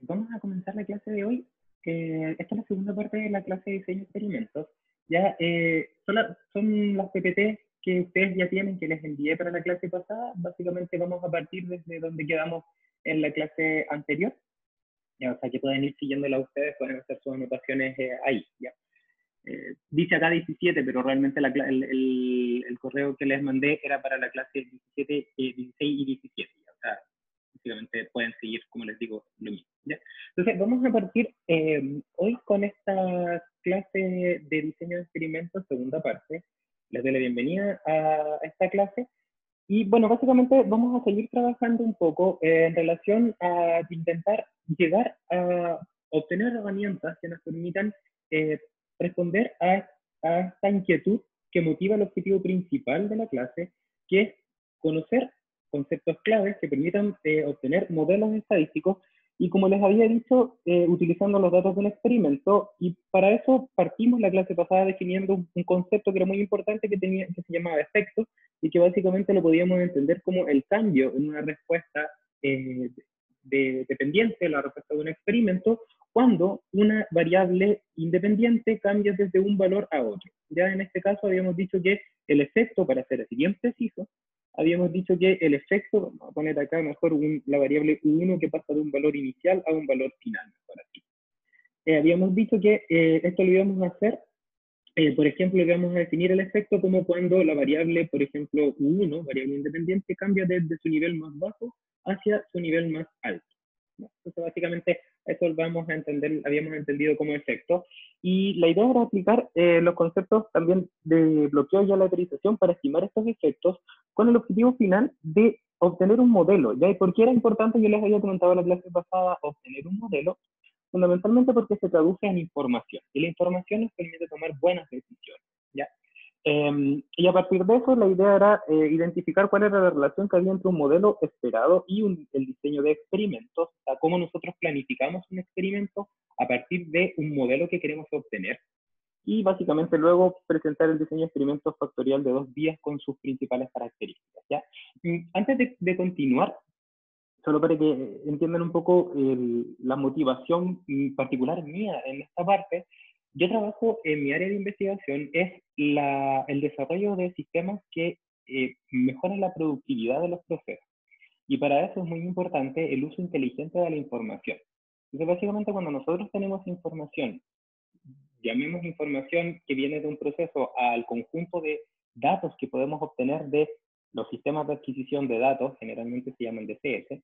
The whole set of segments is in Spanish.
Vamos a comenzar la clase de hoy. Esta es la segunda parte de la clase de diseño de experimentos. Ya, son las PPT que ustedes ya tienen, que les envié para la clase pasada. Básicamente vamos a partir desde donde quedamos en la clase anterior. Ya, o sea, que pueden ir siguiéndola ustedes, pueden hacer sus anotaciones ahí. Ya. Dice acá 17, pero realmente el correo que les mandé era para la clase 17, 16 y 17. Ya. O sea, básicamente pueden seguir, como les digo, lo mismo. ¿Ya? Entonces, vamos a partir hoy con esta clase de diseño de experimentos, segunda parte. Les doy la bienvenida a esta clase. Y bueno, básicamente vamos a seguir trabajando un poco en relación a intentar llegar a obtener herramientas que nos permitan eh, responder a esta inquietud que motiva el objetivo principal de la clase, que es conocer conceptos claves que permitan obtener modelos estadísticos y, como les había dicho, utilizando los datos de un experimento. Y para eso partimos la clase pasada definiendo un concepto que era muy importante, que se llamaba efectos, y que básicamente lo podíamos entender como el cambio en una respuesta dependiente de la respuesta de un experimento cuando una variable independiente cambia desde un valor a otro. Ya en este caso habíamos dicho que el efecto, para ser así bien preciso, habíamos dicho que el efecto, vamos a poner acá mejor la variable u1 que pasa de un valor inicial a un valor final, mejor así. Habíamos dicho que esto lo íbamos a hacer, por ejemplo, vamos a definir el efecto como cuando la variable, por ejemplo, u1, variable independiente, cambia desde su nivel más bajo hacia su nivel más alto. Entonces, básicamente, eso habíamos entendido como efecto. Y la idea era aplicar los conceptos también de bloqueo y aleatorización para estimar estos efectos con el objetivo final de obtener un modelo. ¿Ya? ¿Y por qué era importante? Yo les había comentado en la clase pasada obtener un modelo, fundamentalmente porque se traduce en información. Y la información nos permite tomar buenas decisiones. ¿Ya? Y a partir de eso, la idea era identificar cuál era la relación que había entre un modelo esperado y el diseño de experimentos, o sea, cómo nosotros planificamos un experimento a partir de un modelo que queremos obtener. Y básicamente luego presentar el diseño de experimentos factorial de 2 vías con sus principales características. ¿Ya? Antes de continuar, solo para que entiendan un poco la motivación particular mía en esta parte, yo trabajo en mi área de investigación, es el desarrollo de sistemas que mejoran la productividad de los procesos. Y para eso es muy importante el uso inteligente de la información. Entonces, básicamente, cuando nosotros tenemos información, llamemos información que viene de un proceso al conjunto de datos que podemos obtener de los sistemas de adquisición de datos, generalmente se llaman DCS,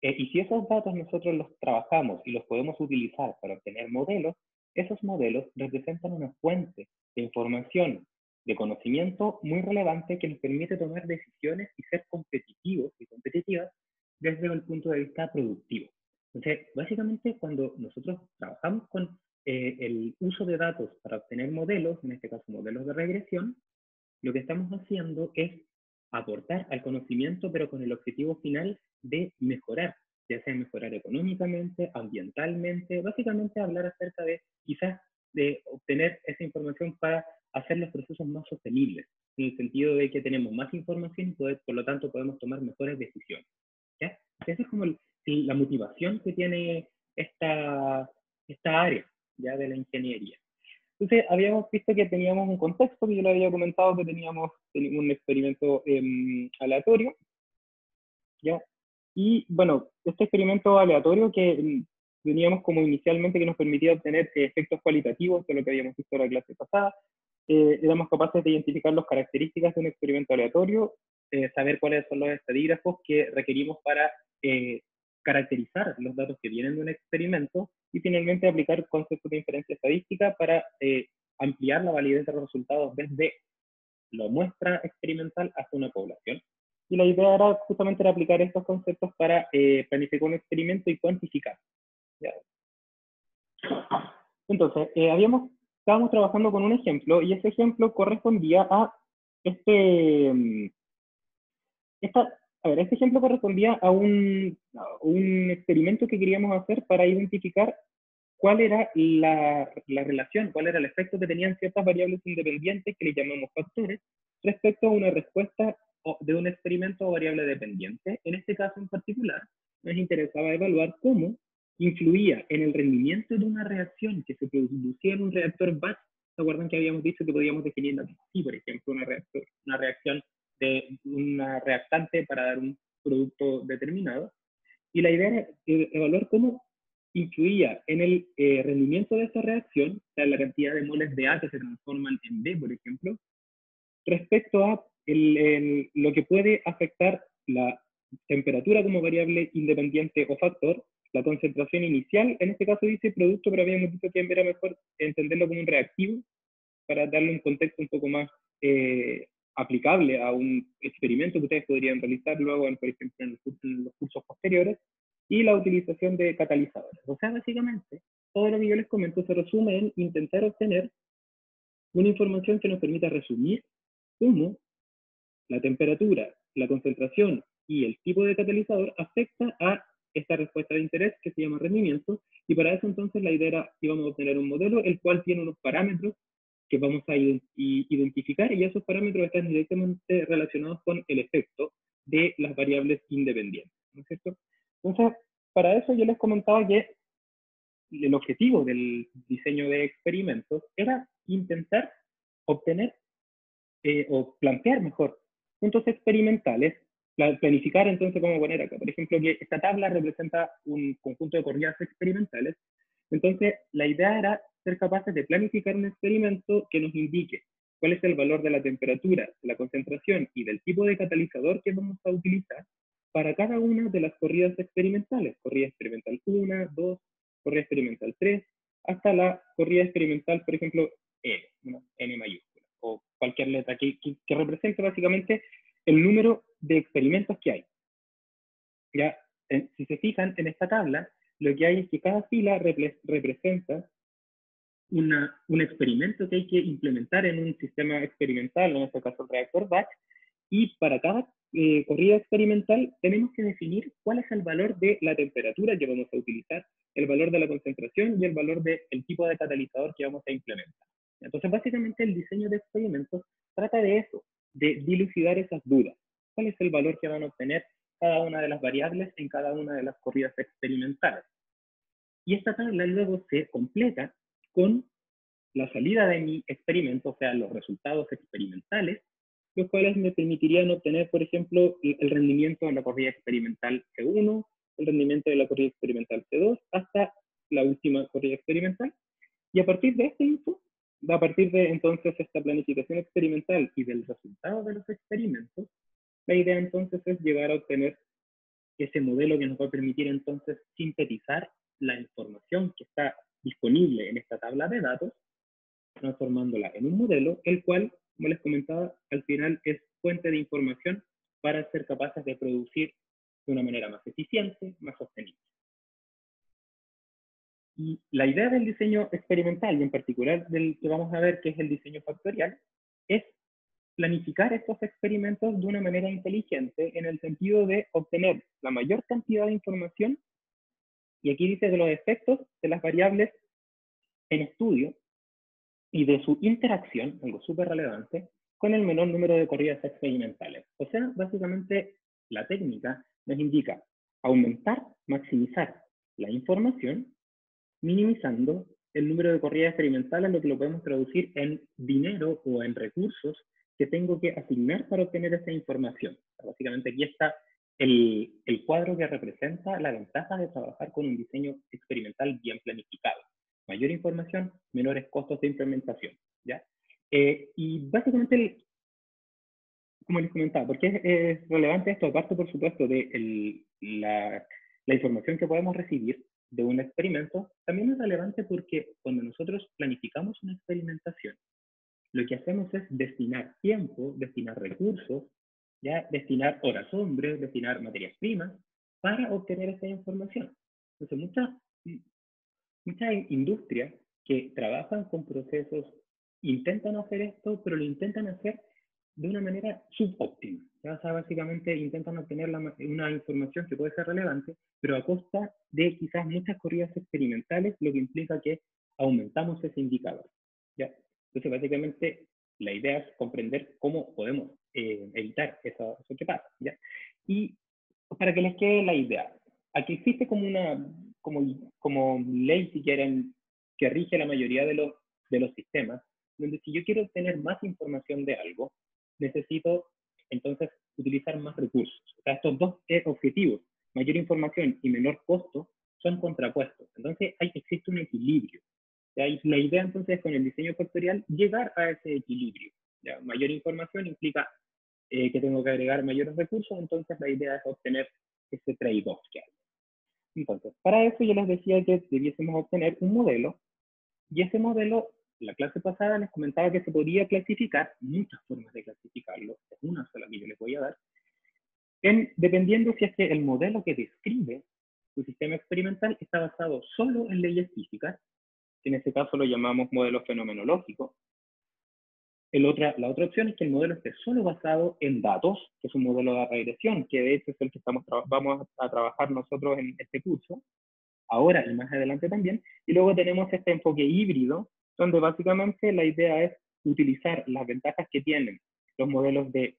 y si esos datos nosotros los trabajamos y los podemos utilizar para obtener modelos, esos modelos representan una fuente de información, de conocimiento muy relevante que nos permite tomar decisiones y ser competitivos y competitivas desde el punto de vista productivo. Entonces, básicamente, cuando nosotros trabajamos con el uso de datos para obtener modelos, en este caso modelos de regresión, lo que estamos haciendo es aportar al conocimiento, pero con el objetivo final de mejorar, ya sea mejorar económicamente, ambientalmente, básicamente hablar acerca de quizás de obtener esa información para hacer los procesos más sostenibles, en el sentido de que tenemos más información y por lo tanto podemos tomar mejores decisiones. ¿Ya? Esa es como la motivación que tiene esta área ya de la ingeniería. Entonces, habíamos visto que teníamos un contexto, que yo le había comentado que teníamos un experimento aleatorio, ¿ya? Y bueno, este experimento aleatorio que teníamos como inicialmente que nos permitía obtener efectos cualitativos, de lo que habíamos visto en la clase pasada, éramos capaces de identificar las características de un experimento aleatorio, saber cuáles son los estadígrafos que requerimos para caracterizar los datos que vienen de un experimento y finalmente aplicar conceptos de inferencia estadística para ampliar la validez de los resultados desde la muestra experimental hasta una población. Y la idea era justamente aplicar estos conceptos para planificar un experimento y cuantificar. ¿Ya? Entonces, estábamos trabajando con un ejemplo y ese ejemplo correspondía a este, este ejemplo correspondía a un experimento que queríamos hacer para identificar cuál era la relación, cuál era el efecto que tenían ciertas variables independientes que le llamamos factores respecto a una respuesta de un experimento o variable dependiente. En este caso en particular, nos interesaba evaluar cómo influía en el rendimiento de una reacción que se producía en un reactor batch. ¿Se acuerdan que habíamos dicho que podíamos definirla así, por ejemplo, una reacción de una reactante para dar un producto determinado? Y la idea era evaluar cómo influía en el rendimiento de esa reacción, o sea, la cantidad de moles de A que se transforman en B, por ejemplo, respecto a lo que puede afectar la temperatura como variable independiente o factor, la concentración inicial, en este caso dice producto, pero habíamos dicho que era mejor entenderlo como un reactivo para darle un contexto un poco más aplicable a un experimento que ustedes podrían realizar luego, por ejemplo, en los cursos posteriores, y la utilización de catalizadores. O sea, básicamente, todo lo que yo les comento se resume en intentar obtener una información que nos permita resumir cómo la temperatura, la concentración y el tipo de catalizador afecta a esta respuesta de interés que se llama rendimiento, y para eso entonces la idea era que íbamos a obtener un modelo el cual tiene unos parámetros que vamos a identificar, y esos parámetros están directamente relacionados con el efecto de las variables independientes, ¿no es cierto? Entonces, para eso yo les comentaba que el objetivo del diseño de experimentos era intentar obtener o plantear mejor puntos experimentales, planificar entonces cómo poner acá. Por ejemplo, que esta tabla representa un conjunto de corridas experimentales. Entonces, la idea era ser capaces de planificar un experimento que nos indique cuál es el valor de la temperatura, de la concentración y del tipo de catalizador que vamos a utilizar para cada una de las corridas experimentales. Corrida experimental 1, 2, corrida experimental 3, hasta la corrida experimental, por ejemplo, N, ¿no? N mayúscula, o cualquier letra que represente básicamente el número de experimentos que hay. Ya, si se fijan en esta tabla, lo que hay es que cada fila representa un experimento que hay que implementar en un sistema experimental, en este caso el reactor batch, y para cada corrida experimental tenemos que definir cuál es el valor de la temperatura que vamos a utilizar, el valor de la concentración y el valor del tipo de catalizador que vamos a implementar. Entonces, básicamente el diseño de experimentos trata de eso, de dilucidar esas dudas. ¿Cuál es el valor que van a obtener cada una de las variables en cada una de las corridas experimentales? Y esta tabla luego se completa con la salida de mi experimento, o sea, los resultados experimentales, los cuales me permitirían obtener, por ejemplo, el rendimiento de la corrida experimental C1, el rendimiento de la corrida experimental C2, hasta la última corrida experimental. Y a partir de este info, a partir de entonces esta planificación experimental y del resultado de los experimentos, la idea entonces es llegar a obtener ese modelo que nos va a permitir entonces sintetizar la información que está disponible en esta tabla de datos, transformándola en un modelo, el cual, como les comentaba, al final es fuente de información para ser capaces de producir de una manera más eficiente, más sostenible. Y la idea del diseño experimental, y en particular del que vamos a ver, que es el diseño factorial, es planificar estos experimentos de una manera inteligente en el sentido de obtener la mayor cantidad de información, y aquí dice de los efectos de las variables en estudio y de su interacción, algo súper relevante, con el menor número de corridas experimentales. O sea, básicamente la técnica nos indica aumentar, maximizar la información, minimizando el número de corridas experimentales, lo que lo podemos traducir en dinero o en recursos que tengo que asignar para obtener esa información. Básicamente aquí está el cuadro que representa la ventaja de trabajar con un diseño experimental bien planificado. Mayor información, menores costos de implementación, ¿ya? Y básicamente, como les comentaba, ¿por qué es relevante esto? Aparte, por supuesto, de la información que podemos recibir de un experimento, también es relevante porque cuando nosotros planificamos una experimentación, lo que hacemos es destinar tiempo, destinar recursos, ¿ya? Destinar horas hombres, destinar materias primas para obtener esa información. Entonces, muchas industrias que trabajan con procesos intentan hacer esto, pero lo intentan hacer de una manera subóptima. O sea, básicamente intentan obtener una información que puede ser relevante, pero a costa de quizás muchas corridas experimentales, lo que implica que aumentamos ese indicador. ¿Ya? Entonces, básicamente, la idea es comprender cómo podemos evitar eso que pasa. ¿Ya? Y para que les quede la idea, aquí existe como como ley, si quieren, que rige la mayoría de los sistemas, donde si yo quiero obtener más información de algo, necesito entonces utilizar más recursos. O sea, estos dos objetivos, mayor información y menor costo, son contrapuestos. Entonces existe un equilibrio. ¿Ya? Y la idea entonces con el diseño factorial llegar a ese equilibrio. ¿Ya? Mayor información implica que tengo que agregar mayores recursos, entonces la idea es obtener ese trade-off que hay. Entonces, para eso yo les decía que debiésemos obtener un modelo, y ese modelo, la clase pasada les comentaba que se podía clasificar, muchas formas de clasificarlo, es una sola que yo les voy a dar, dependiendo si es que el modelo que describe su sistema experimental está basado solo en leyes físicas, que en este caso lo llamamos modelo fenomenológico. La otra opción es que el modelo esté solo basado en datos, que es un modelo de regresión, que de hecho es el que vamos a trabajar nosotros en este curso, ahora y más adelante también. Y luego tenemos este enfoque híbrido, donde básicamente la idea es utilizar las ventajas que tienen los modelos de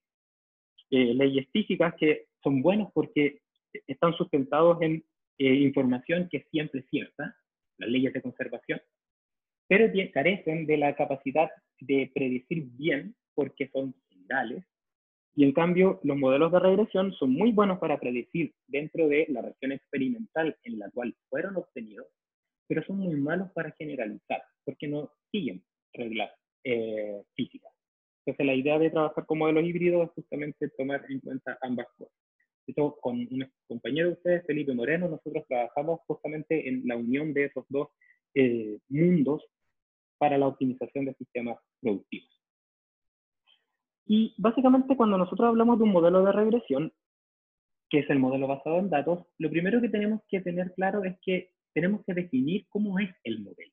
leyes físicas, que son buenos porque están sustentados en información que es siempre cierta, las leyes de conservación, pero carecen de la capacidad de predecir bien porque son generales. Y en cambio, los modelos de regresión son muy buenos para predecir dentro de la región experimental en la cual fueron obtenidos, pero son muy malos para generalizar, porque no siguen reglas físicas. Entonces, la idea de trabajar con modelos híbridos es justamente tomar en cuenta ambas cosas. Esto, con un compañero de ustedes, Felipe Moreno, nosotros trabajamos justamente en la unión de esos dos mundos para la optimización de sistemas productivos. Y básicamente cuando nosotros hablamos de un modelo de regresión, que es el modelo basado en datos, lo primero que tenemos que tener claro es que tenemos que definir cómo es el modelo.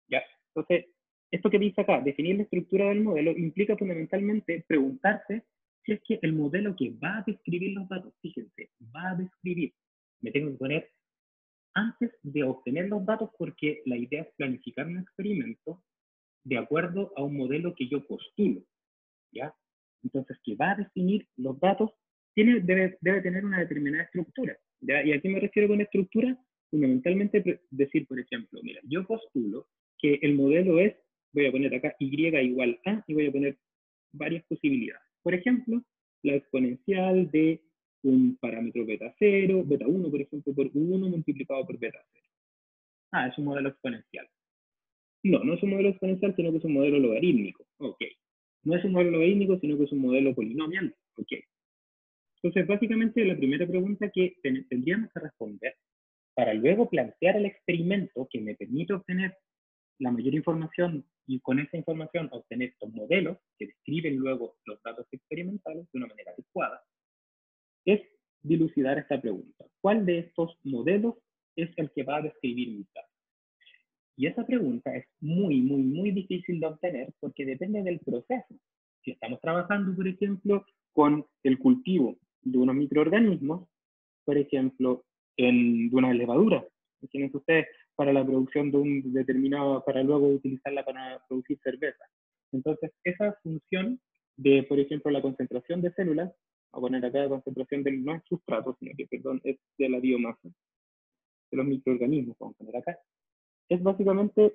¿Ya? Entonces, esto que dice acá, definir la estructura del modelo, implica fundamentalmente preguntarse si es que el modelo que va a describir los datos, fíjense, va a describir, me tengo que poner antes de obtener los datos porque la idea es planificar un experimento de acuerdo a un modelo que yo postulo, ¿ya? Entonces, que va a definir los datos, debe tener una determinada estructura, ¿ya? ¿Y a qué me refiero con estructura? Fundamentalmente decir, por ejemplo, mira, yo postulo que el modelo es, voy a poner acá y igual a, y voy a poner varias posibilidades. Por ejemplo, la exponencial de un parámetro beta 0, beta 1, por ejemplo, por 1 multiplicado por beta 0. Ah, es un modelo exponencial. No, no es un modelo exponencial, sino que es un modelo logarítmico. Ok. No es un modelo logarítmico, sino que es un modelo polinomial. Ok. Entonces, básicamente, la primera pregunta que tendríamos que responder para luego plantear el experimento que me permite obtener la mayor información y con esa información obtener estos modelos que describen luego los datos experimentales de una manera adecuada, es dilucidar esta pregunta. ¿Cuál de estos modelos es el que va a describir mis datos? Y esa pregunta es muy, muy, muy difícil de obtener porque depende del proceso. Si estamos trabajando, por ejemplo, con el cultivo de unos microorganismos, por ejemplo, de una levadura, imagínense ustedes, para la producción de un determinado, para luego utilizarla para producir cerveza. Entonces, esa función de, por ejemplo, la concentración de células, a poner acá la concentración del, no es sustrato, sino que, perdón, es de la biomasa, de los microorganismos, vamos a poner acá, es básicamente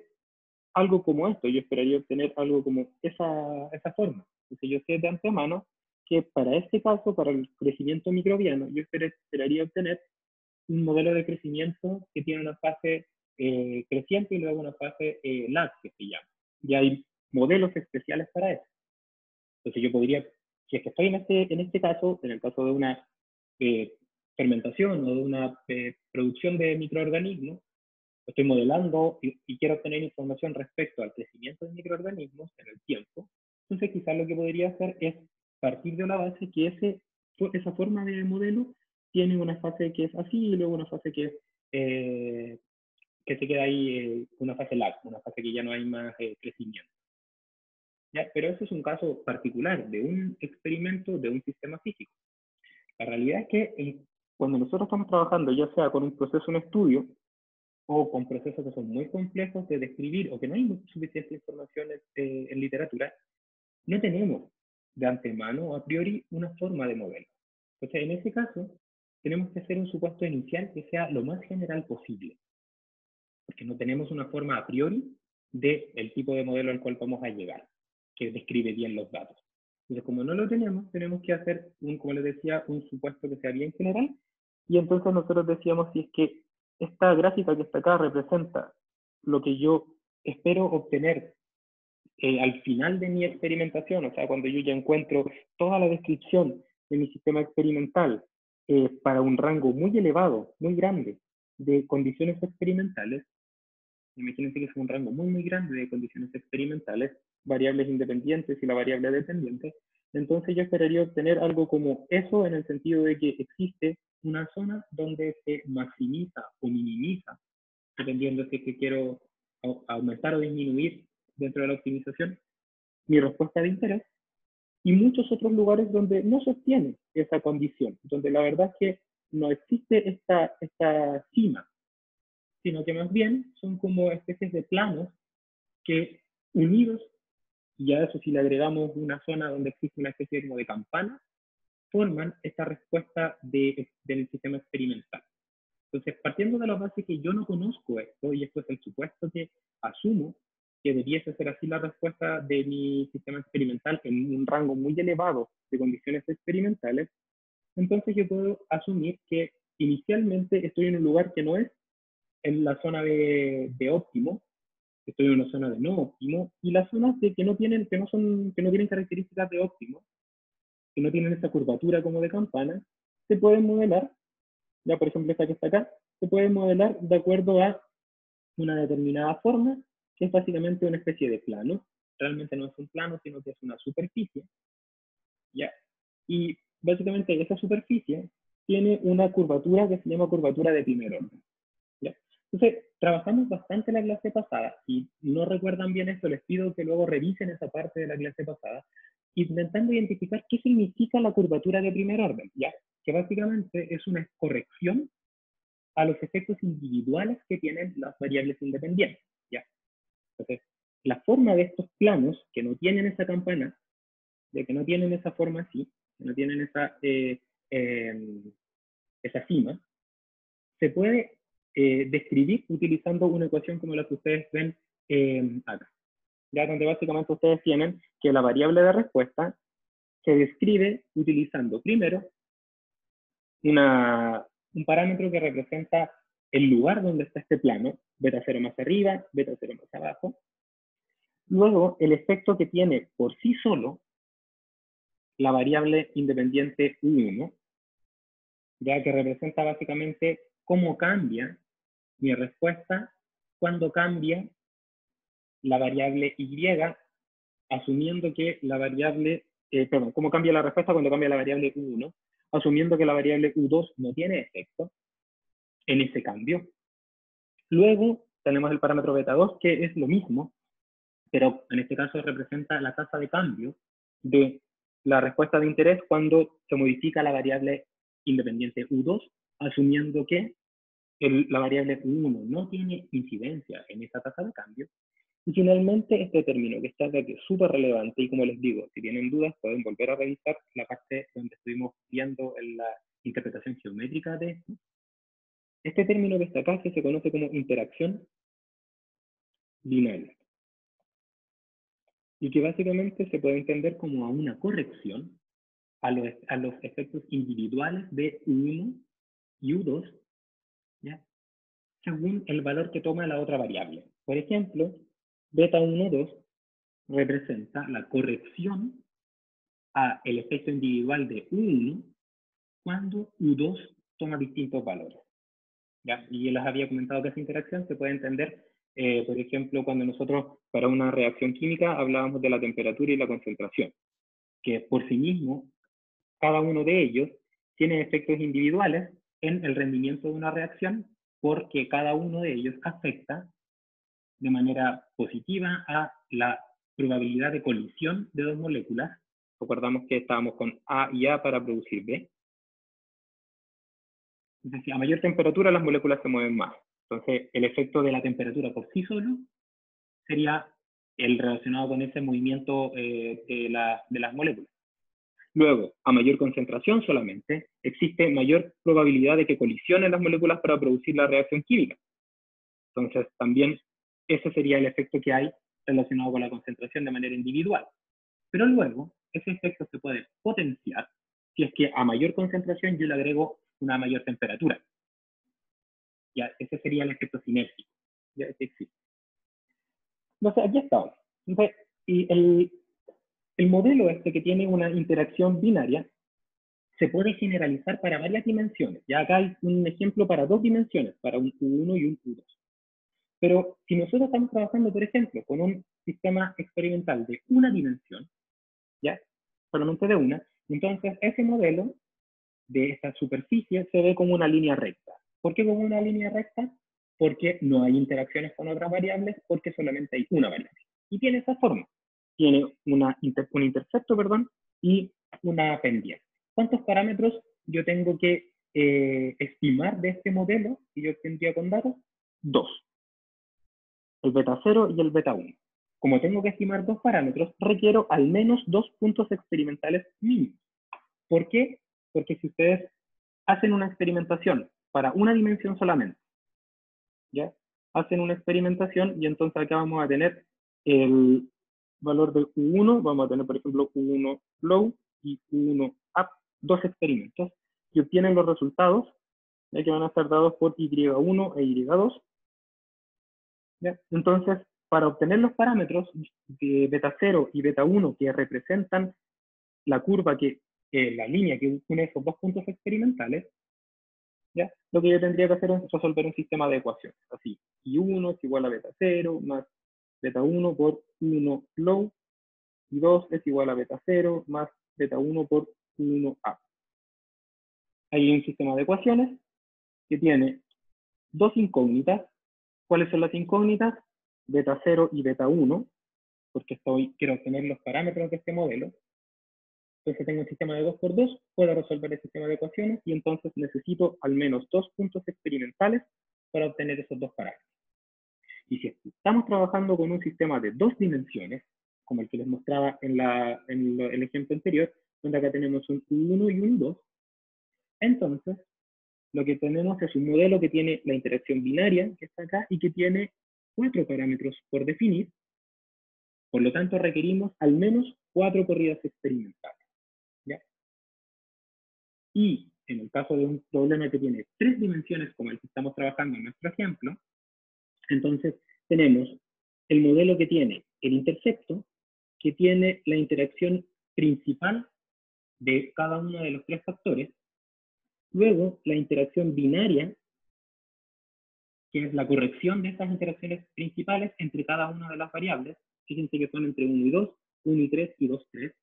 algo como esto. Yo esperaría obtener algo como esa forma. Entonces yo sé de antemano que para este caso, para el crecimiento microbiano, yo esperaría obtener un modelo de crecimiento que tiene una fase creciente y luego una fase lag, que se llama. Y hay modelos especiales para eso. Entonces yo podría, si es que estoy en este caso, en el caso de una fermentación o de una producción de microorganismos, estoy modelando y quiero obtener información respecto al crecimiento de microorganismos en el tiempo, entonces quizás lo que podría hacer es partir de la base que esa forma de modelo tiene una fase que es así y luego una fase que se queda ahí, una fase lag, una fase que ya no hay más crecimiento. ¿Ya? Pero eso es un caso particular de un experimento de un sistema físico. La realidad es que cuando nosotros estamos trabajando, ya sea con un proceso, un estudio, o con procesos que son muy complejos de describir o que no hay suficiente información en literatura, no tenemos de antemano, a priori, una forma de modelo. Entonces, en ese caso, tenemos que hacer un supuesto inicial que sea lo más general posible, porque no tenemos una forma a priori del tipo de modelo al cual vamos a llegar, que describe bien los datos. Entonces, como no lo tenemos, tenemos que hacer, como les decía, un supuesto que sea bien general, y entonces nosotros decíamos si es que esta gráfica que está acá representa lo que yo espero obtener al final de mi experimentación, o sea, cuando yo ya encuentro toda la descripción de mi sistema experimental para un rango muy elevado, muy grande de condiciones experimentales, imagínense que es un rango muy grande de condiciones experimentales, variables independientes y la variable dependiente, entonces yo esperaría obtener algo como eso en el sentido de que existe una zona donde se maximiza o minimiza, dependiendo si es que quiero aumentar o disminuir dentro de la optimización, mi respuesta de interés, y muchos otros lugares donde no se obtiene esa condición, donde la verdad es que no existe esta cima, sino que más bien son como especies de planos que unidos, y a eso si le agregamos una zona donde existe una especie como de campana, forman esta respuesta del sistema experimental. Entonces, partiendo de la base que yo no conozco esto, y esto es el supuesto que asumo que debiese ser así la respuesta de mi sistema experimental en un rango muy elevado de condiciones experimentales, entonces yo puedo asumir que inicialmente estoy en un lugar que no es en la zona de óptimo, estoy en una zona de no óptimo, y las zonas que no tienen características de óptimo, que no tienen esa curvatura como de campana, se pueden modelar, ya por ejemplo esta que está acá, se puede modelar de acuerdo a una determinada forma, que es básicamente una especie de plano. Realmente no es un plano, sino que es una superficie, ¿ya? Y básicamente esa superficie tiene una curvatura que se llama curvatura de primer orden, ¿ya? Entonces, trabajamos bastante la clase pasada. Si no recuerdan bien esto, les pido que luego revisen esa parte de la clase pasada, intentando identificar qué significa la curvatura de primer orden, ¿ya? Que básicamente es una corrección a los efectos individuales que tienen las variables independientes, ¿ya? Entonces, la forma de estos planos que no tienen esa campana, de que no tienen esa forma así, que no tienen esa cima, se puede describir utilizando una ecuación como la que ustedes ven acá, ya donde básicamente ustedes tienen que la variable de respuesta se describe utilizando primero un parámetro que representa el lugar donde está este plano, beta 0 más arriba, beta 0 más abajo. Luego, el efecto que tiene por sí solo la variable independiente U1, ya que representa básicamente cómo cambia mi respuesta cuando cambia la variable Y, asumiendo que la variable, cómo cambia la respuesta cuando cambia la variable U1, asumiendo que la variable U2 no tiene efecto en ese cambio. Luego tenemos el parámetro beta 2, que es lo mismo, pero en este caso representa la tasa de cambio de la respuesta de interés cuando se modifica la variable independiente U2, asumiendo que la variable U1 no tiene incidencia en esa tasa de cambio. Y finalmente este término que está acá, que es súper relevante, y como les digo, si tienen dudas pueden volver a revisar la parte donde estuvimos viendo en la interpretación geométrica de esto. Este término que está acá, que se conoce como interacción binaria, y que básicamente se puede entender como a una corrección a los efectos individuales de U1 y U2, ¿ya? Según el valor que toma la otra variable. Por ejemplo, beta 1,2 representa la corrección a el efecto individual de U1 cuando U2 toma distintos valores, ¿ya? Y les había comentado que esa interacción se puede entender, por ejemplo, cuando nosotros para una reacción química hablábamos de la temperatura y la concentración, que por sí mismo, cada uno de ellos tiene efectos individuales en el rendimiento de una reacción, porque cada uno de ellos afecta de manera positiva a la probabilidad de colisión de dos moléculas. Recordamos que estábamos con A y A para producir B. Entonces, a mayor temperatura las moléculas se mueven más. Entonces, el efecto de la temperatura por sí solo sería el relacionado con ese movimiento de las moléculas. Luego, a mayor concentración solamente, existe mayor probabilidad de que colisionen las moléculas para producir la reacción química. Entonces, también ese sería el efecto que hay relacionado con la concentración de manera individual. Pero luego, ese efecto se puede potenciar si es que a mayor concentración yo le agrego una mayor temperatura. Ya, ese sería el efecto sinérgico. Ya, ese existe. Entonces, aquí estamos. Entonces, y el modelo este que tiene una interacción binaria se puede generalizar para varias dimensiones. Ya acá hay un ejemplo para 2 dimensiones, para un U1 y un U2. Pero si nosotros estamos trabajando, por ejemplo, con un sistema experimental de una dimensión, ¿ya? Solamente de una, entonces ese modelo de esta superficie se ve como una línea recta. ¿Por qué como una línea recta? Porque no hay interacciones con otras variables, porque solamente hay una variable. Y tiene esa forma. Tiene un intercepto, perdón, y una pendiente. ¿Cuántos parámetros yo tengo que estimar de este modelo que yo obtendría con datos? 2. El beta 0 y el beta 1. Como tengo que estimar 2 parámetros, requiero al menos 2 puntos experimentales mínimos. ¿Por qué? Porque si ustedes hacen una experimentación para una dimensión solamente, ¿ya? Hacen una experimentación y entonces acá vamos a tener el valor de U1, vamos a tener por ejemplo U1 low y U1 up, 2 experimentos, y obtienen los resultados, ya que van a estar dados por Y1 e Y2. ¿Ya? Entonces, para obtener los parámetros de beta 0 y beta 1 que representan la curva, la línea que une esos 2 puntos experimentales, ¿ya? Lo que yo tendría que hacer es resolver un sistema de ecuaciones. Así, I1 es igual a beta 0 más beta 1 por 1 low, y 2 es igual a beta 0 más beta 1 por 1a. Hay un sistema de ecuaciones que tiene 2 incógnitas. ¿Cuáles son las incógnitas? Beta 0 y beta 1, porque quiero obtener los parámetros de este modelo. Entonces tengo un sistema de 2 por 2, puedo resolver el sistema de ecuaciones y entonces necesito al menos 2 puntos experimentales para obtener esos 2 parámetros. Y si estamos trabajando con un sistema de 2 dimensiones, como el que les mostraba en el ejemplo anterior, donde acá tenemos un U1 y un U2, entonces lo que tenemos es un modelo que tiene la interacción binaria, que está acá, y que tiene 4 parámetros por definir. Por lo tanto, requerimos al menos 4 corridas experimentales. ¿Ya? Y en el caso de un problema que tiene 3 dimensiones, como el que estamos trabajando en nuestro ejemplo, entonces tenemos el modelo que tiene el intercepto, que tiene la interacción principal de cada uno de los 3 factores, luego la interacción binaria, que es la corrección de esas interacciones principales entre cada una de las variables, fíjense que son entre 1 y 2, 1 y 3 y 2, 3,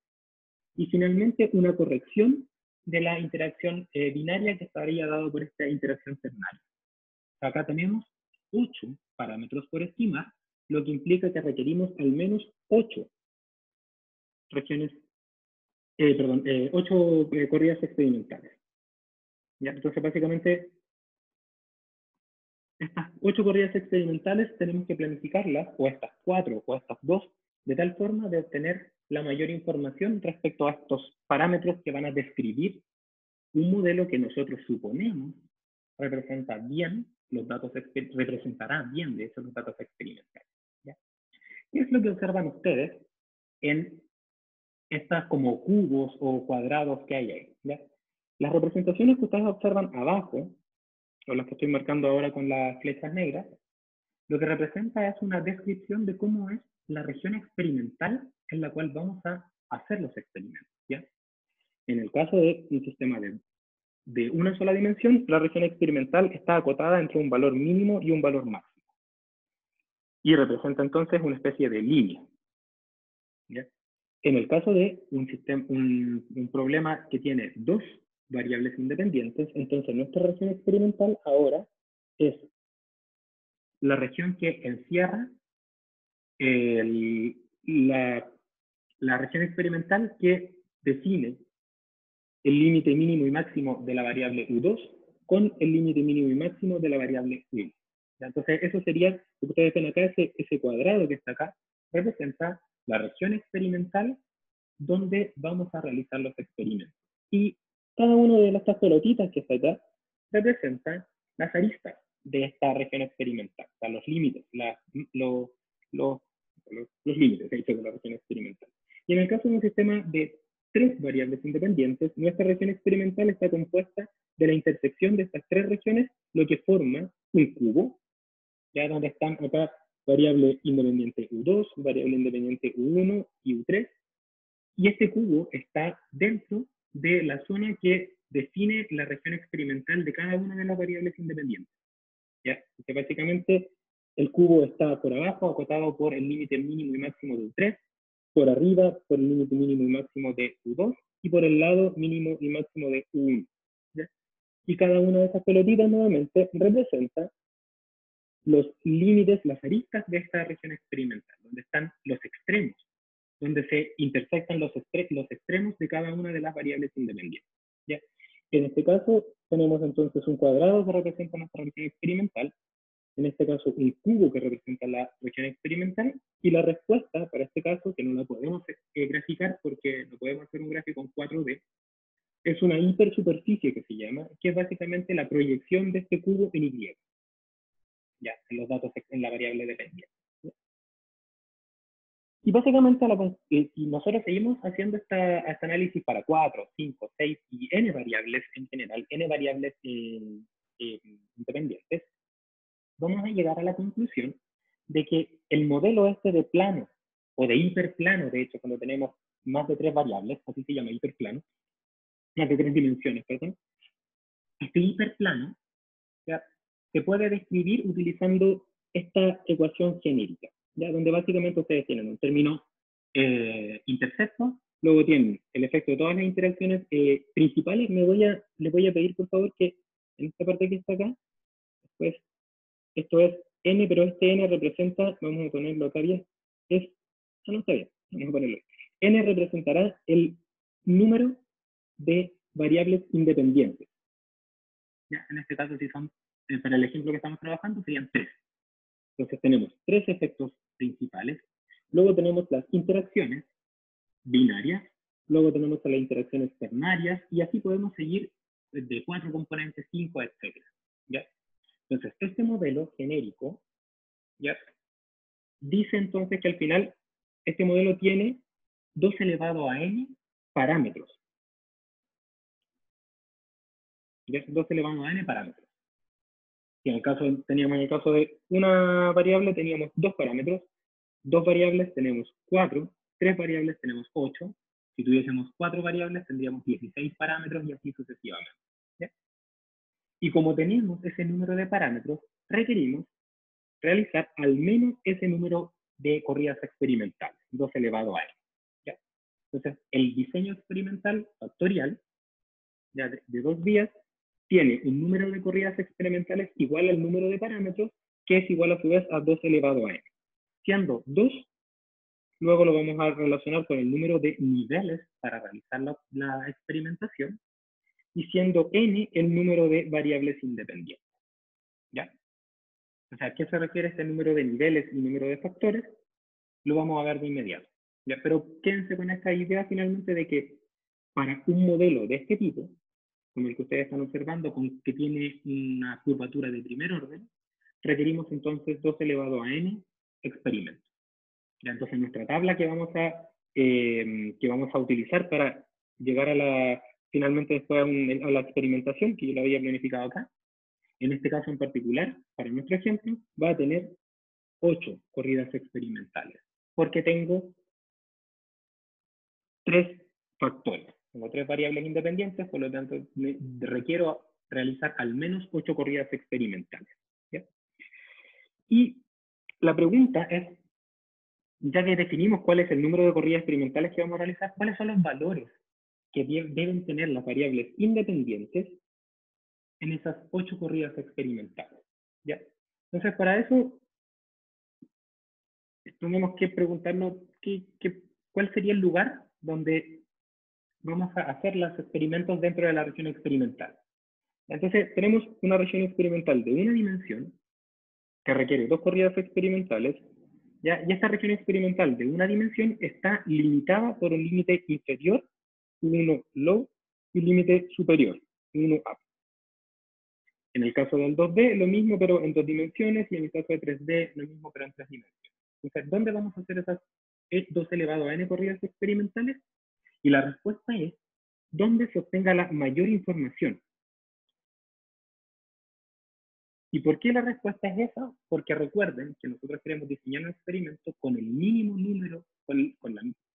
y finalmente una corrección de la interacción binaria que estaría dado por esta interacción ternaria. Acá tenemos 8 parámetros por estimar, lo que implica que requerimos al menos 8 regiones, 8 corridas experimentales. ¿Ya? Entonces, básicamente, estas 8 corridas experimentales tenemos que planificarlas, o estas 4 o estas 2, de tal forma de obtener la mayor información respecto a estos parámetros que van a describir un modelo que nosotros suponemos representa bien los datos, representará bien, de hecho, los datos experimentales. ¿Ya? ¿Qué es lo que observan ustedes en estas como cubos o cuadrados que hay ahí? ¿Ya? Las representaciones que ustedes observan abajo, o las que estoy marcando ahora con las flechas negras, lo que representa es una descripción de cómo es la región experimental en la cual vamos a hacer los experimentos. ¿Ya? En el caso de un sistema de una sola dimensión, la región experimental está acotada entre un valor mínimo y un valor máximo. Y representa entonces una especie de línea. ¿Ya? En el caso de un problema que tiene 2 variables independientes, entonces nuestra región experimental ahora es la región que encierra la región experimental que define el límite mínimo y máximo de la variable U2 con el límite mínimo y máximo de la variable U1. Entonces, eso sería, lo que ustedes ven acá, ese cuadrado que está acá, representa la región experimental donde vamos a realizar los experimentos. Y cada una de estas pelotitas que está acá representa las aristas de esta región experimental, o sea, los límites, los límites de la región experimental. Y en el caso de un sistema de 3 variables independientes, nuestra región experimental está compuesta de la intersección de estas 3 regiones, lo que forma un cubo, ya donde están acá variable independiente U2, variable independiente U1 y U3, y este cubo está dentro de la zona que define la región experimental de cada una de las variables independientes. ¿Ya? Porque básicamente el cubo está por abajo, acotado por el límite mínimo y máximo de U3, por arriba por el límite mínimo y máximo de U2, y por el lado mínimo y máximo de U1. ¿Ya? Y cada una de esas pelotitas nuevamente representa los límites, las aristas de esta región experimental, donde están los extremos, donde se intersectan los extremos de cada una de las variables independientes. ¿Ya? En este caso tenemos entonces un cuadrado que representa nuestra región experimental, en este caso un cubo que representa la región experimental, y la respuesta para este caso, que no la podemos graficar porque no podemos hacer un gráfico en 4D, es una hipersuperficie que se llama, que es básicamente la proyección de este cubo en Y, ya, en los datos en la variable dependiente. Y básicamente y nosotros seguimos haciendo este análisis para 4, 5, 6 y n variables en general, n variables independientes. Vamos a llegar a la conclusión de que el modelo este de plano, o de hiperplano, de hecho, cuando tenemos más de 3 variables, así se llama hiperplano, más de 3 dimensiones, perdón, este hiperplano ¿ya? Se puede describir utilizando esta ecuación genérica, ¿ya? Donde básicamente ustedes tienen un término intercepto, luego tienen el efecto de todas las interacciones principales. Les voy a pedir por favor que en esta parte que está acá, pues esto es n, pero este n representa, vamos a ponerlo acá bien, no está bien, vamos a ponerlo. N representará el número de variables independientes. ¿Ya? En este caso, si son, para el ejemplo que estamos trabajando, serían 3. Entonces tenemos 3 efectos principales, luego tenemos las interacciones binarias, luego tenemos las interacciones ternarias, y así podemos seguir de 4 componentes, 5, etc. ¿Ya? Entonces, este modelo genérico, ¿ya? Dice entonces que al final este modelo tiene 2 elevado a n parámetros. ¿Ya? 2 elevado a n parámetros. Si en el caso, teníamos en el caso de una variable, teníamos 2 parámetros, 2 variables tenemos 4, 3 variables tenemos 8, si tuviésemos 4 variables tendríamos 16 parámetros y así sucesivamente. ¿Ya? Y como tenemos ese número de parámetros, requerimos realizar al menos ese número de corridas experimentales, 2 elevado a n. ¿Ya? Entonces, el diseño experimental factorial, ya de 2 vías, tiene un número de corridas experimentales igual al número de parámetros, que es igual a su vez a 2 elevado a n. Siendo 2, luego lo vamos a relacionar con el número de niveles para realizar la experimentación, y siendo n el número de variables independientes. ¿Ya? O sea, ¿a qué se refiere este número de niveles y número de factores? Lo vamos a ver de inmediato. ¿Ya? Pero quédense con esta idea finalmente de que para un modelo de este tipo, como el que ustedes están observando, que tiene una curvatura de primer orden, requerimos entonces 2 elevado a n experimentos. ¿Ya? Entonces nuestra tabla que vamos a utilizar para llegar finalmente después a la experimentación, que yo la había planificado acá, en este caso en particular, para nuestro ejemplo, va a tener 8 corridas experimentales, porque tengo 3 factores. Tengo 3 variables independientes, por lo tanto requiero realizar al menos 8 corridas experimentales. ¿Ya? Y la pregunta es, ya que definimos cuál es el número de corridas experimentales que vamos a realizar, ¿cuáles son los valores que deben tener las variables independientes en esas 8 corridas experimentales? ¿Ya? Entonces, para eso, tenemos que preguntarnos cuál sería el lugar donde vamos a hacer los experimentos dentro de la región experimental. Entonces, tenemos una región experimental de una dimensión que requiere 2 corridas experimentales, ¿ya? Y esta región experimental de una dimensión está limitada por un límite inferior, 1 low, y un límite superior, 1 up. En el caso del 2D, lo mismo, pero en 2 dimensiones, y en el caso de 3D, lo mismo, pero en 3 dimensiones. Entonces, ¿dónde vamos a hacer esas 2 elevado a n corridas experimentales? Y la respuesta es, ¿dónde se obtenga la mayor información? ¿Y por qué la respuesta es esa? Porque recuerden que nosotros queremos diseñar un experimento con el mínimo número,